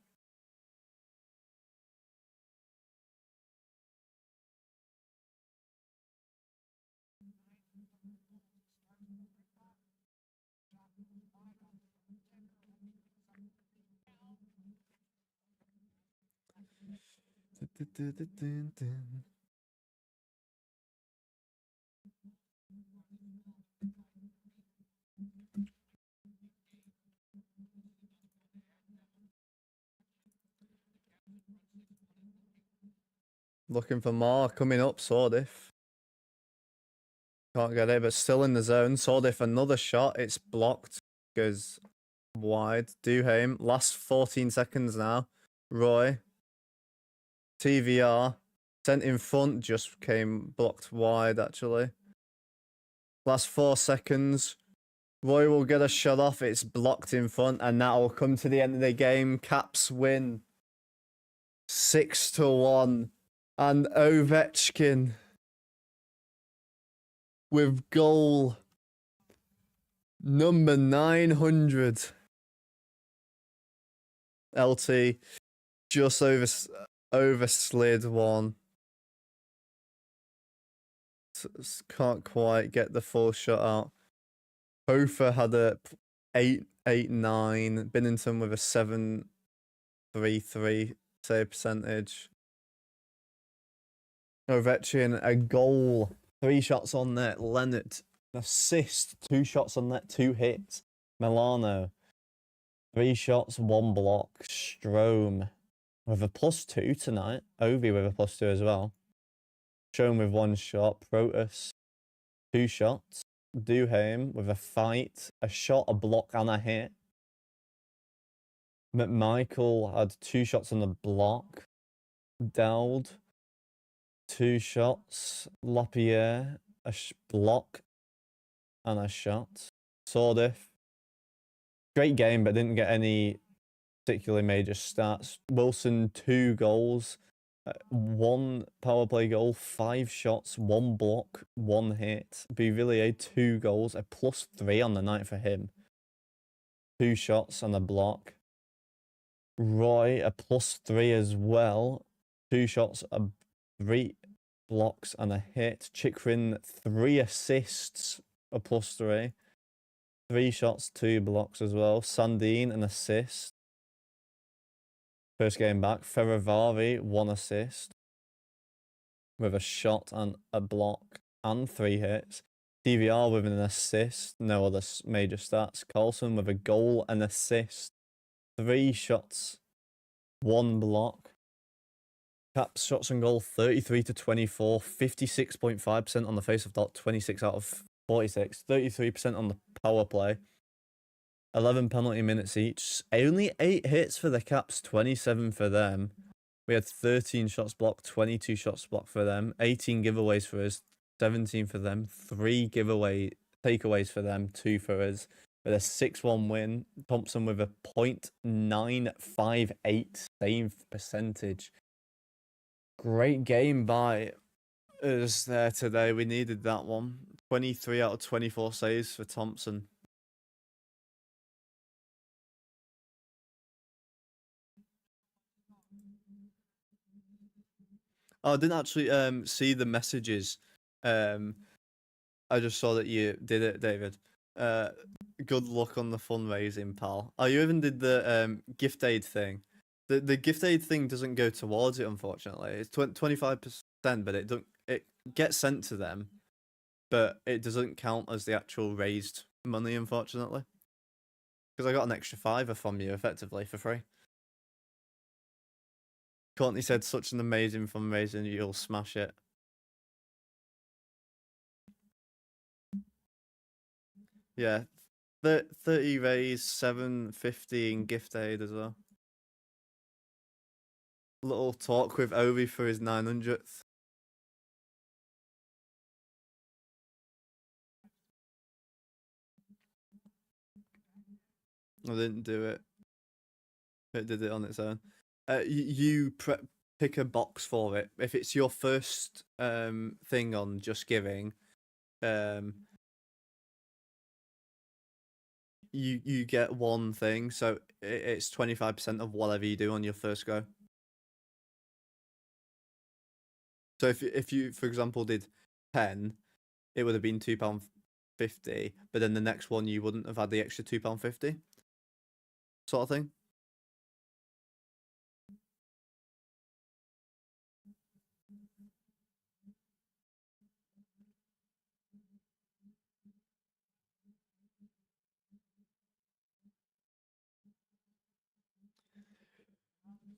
Looking for more. Coming up, Sordif. Can't get it, but still in the zone. Sordif, another shot. It's blocked. Goes wide. Duhaime. Last 14 seconds now. Roy. TVR. Sent in front. Just came blocked wide, actually. Last 4 seconds. Roy will get a shot off. It's blocked in front, and that will come to the end of the game. Caps win 6-1. And Ovechkin with goal number 900. LT just overslid one. Can't quite get the full shot out. Hofer had a 8-9. Binnington with a 7.33 save percentage. Ovechkin, a goal. 3 shots on net. Leonard, an assist. 2 shots on net. 2 hits. Milano, 3 shots, 1 block. Strome with a +2 tonight. Ovi with a +2 as well. Strome with 1 shot. Protus, 2 shots. Duhaime with a fight. A shot, a block, and a hit. McMichael had 2 shots on the block. Dowd, 2 shots. Lapierre, a block and a shot. Sordif, great game, but didn't get any particularly major stats. Wilson, 2 goals, 1 power play goal, 5 shots, 1 block, 1 hit. Beauvillier, 2 goals, a +3 on the night for him. 2 shots and a block. Roy, a +3 as well. 2 shots, 3 blocks and a hit. Chikrin, 3 assists, a +3. 3 shots, 2 blocks as well. Sandin, an assist. First game back. Ferravari, 1 assist. With a shot and a block and 3 hits. TVR with an assist. No other major stats. Carlson with a goal and assist. 3 shots, 1 block. Caps shots on goal 33-24, 56.5% on the face of dot, 26 out of 46, 33% on the power play, 11 penalty minutes each. Only 8 hits for the Caps, 27 for them. We had 13 shots blocked, 22 shots blocked for them, 18 giveaways for us, 17 for them, 3 takeaways for them, 2 for us. With a 6-1 win. Thompson with a .958 save percentage. Great game by us there today. We needed that one. 23 out of 24 saves for Thompson. Oh, I didn't actually see the messages I just saw that you did it, David. Good luck on the fundraising, pal. Oh, you even did the gift aid thing. The gift aid thing doesn't go towards it, unfortunately. It's 25%, but it gets sent to them, but it doesn't count as the actual raised money, unfortunately. Because I got an extra £5 from you, effectively, for free. Courtney said, such an amazing fundraising, you'll smash it. Yeah, 30 raised, 750 in gift aid as well. Little talk with Ovi for his 900th. I didn't do it. It did it on its own. You pick a box for it. If it's your first thing on Just Giving, you get one thing, so it's 25% of whatever you do on your first go. So if you, for example, did 10, it would have been £2.50, but then the next one you wouldn't have had the extra £2.50, sort of thing.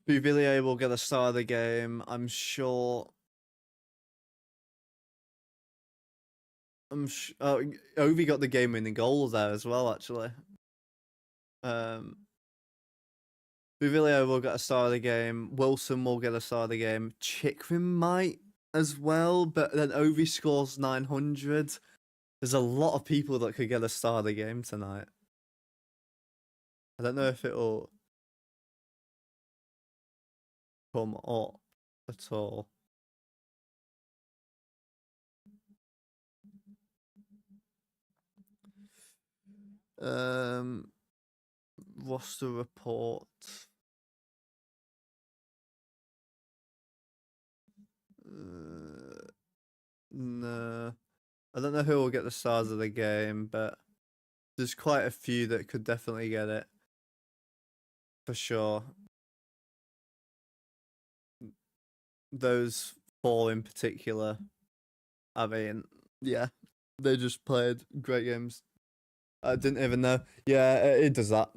Bouvillier will get a start of the game, I'm sure. Ovi got the game-winning goal there as well, actually. Bouvillier will get a start of the game. Wilson will get a start of the game. Chikrin might as well, but then Ovi scores 900. There's a lot of people that could get a start of the game tonight. I don't know if it'll come up at all. Roster report. No. I don't know who will get the stars of the game, but there's quite a few that could definitely get it. For sure. Those 4 in particular. I mean, yeah, they just played great games. I didn't even know. Yeah, it does that.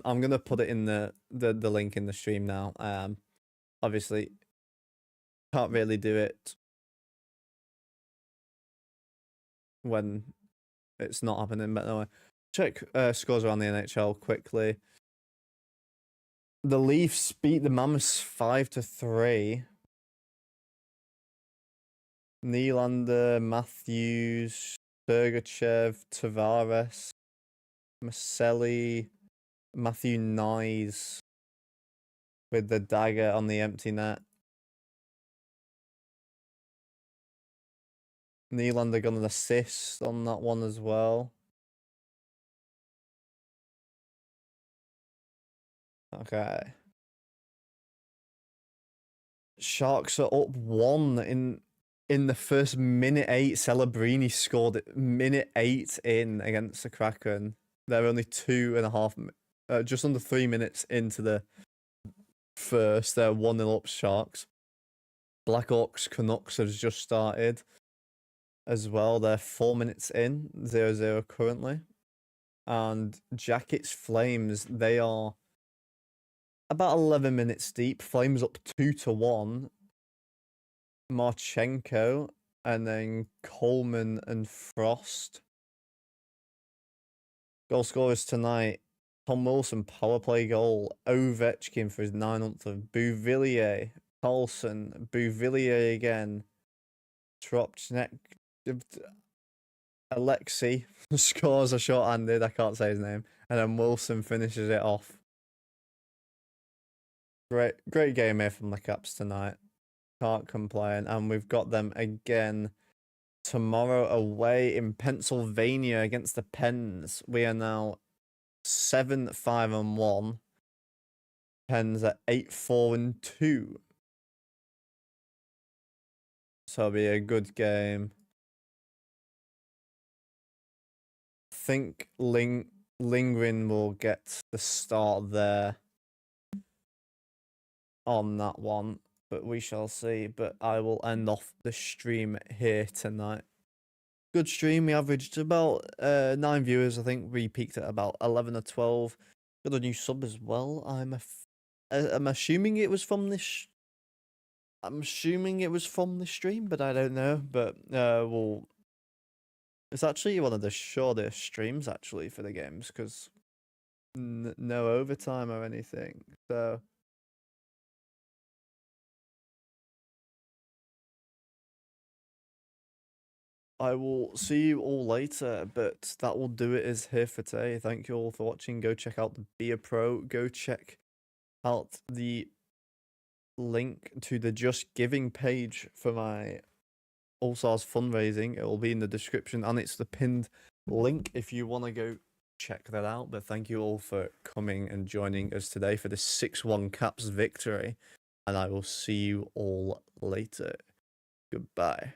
I'm gonna put it in the link in the stream now. Obviously, can't really do it when it's not happening. But anyway, check scores around the NHL quickly. The Leafs beat the Mammoths 5-3. Nylander, Matthews, Sergachev, Tavares, Maselli, Matthew Nyes with the dagger on the empty net. Nylander got an assist on that one as well. Okay. Sharks are up 1 in the first minute 8. Celebrini scored it minute 8 in against the Kraken. They're only 2.5, just under 3 minutes into the first. They're 1-0 up Sharks. Blackhawks Canucks has just started as well. They're 4 minutes in, 0-0 currently. And Jackets Flames, they are about 11 minutes deep. Flames up 2-1. Marchenko, and then Coleman and Frost. Goal scorers tonight: Tom Wilson, power play goal. Ovechkin for his 900th. Bouvillier, Carlson, Bouvillier again. Tropchnek, Alexei scores a short-handed. I can't say his name. And then Wilson finishes it off. Great game here from the Caps tonight. Can't complain. And we've got them again tomorrow away in Pennsylvania against the Pens. We are now 7-5-1. Pens at 8-4-2. So it'll be a good game. think Lingrin will get the start there on that one, but we shall see. But I will end off the stream here tonight. Good stream. We averaged about 9 viewers. I think we peaked at about 11 or 12. Got a new sub as well. I'm assuming it was from this. I'm assuming it was from the stream, but I don't know. But well, it's actually one of the shortest streams actually for the games because no overtime or anything. So. I will see you all later, but that will do it as here for today. Thank you all for watching. Go check out the Be a Pro. Go check out the link to the Just Giving page for my All Stars fundraising. It will be in the description and it's the pinned link if you want to go check that out. But thank you all for coming and joining us today for the 6-1 Caps victory. And I will see you all later. Goodbye.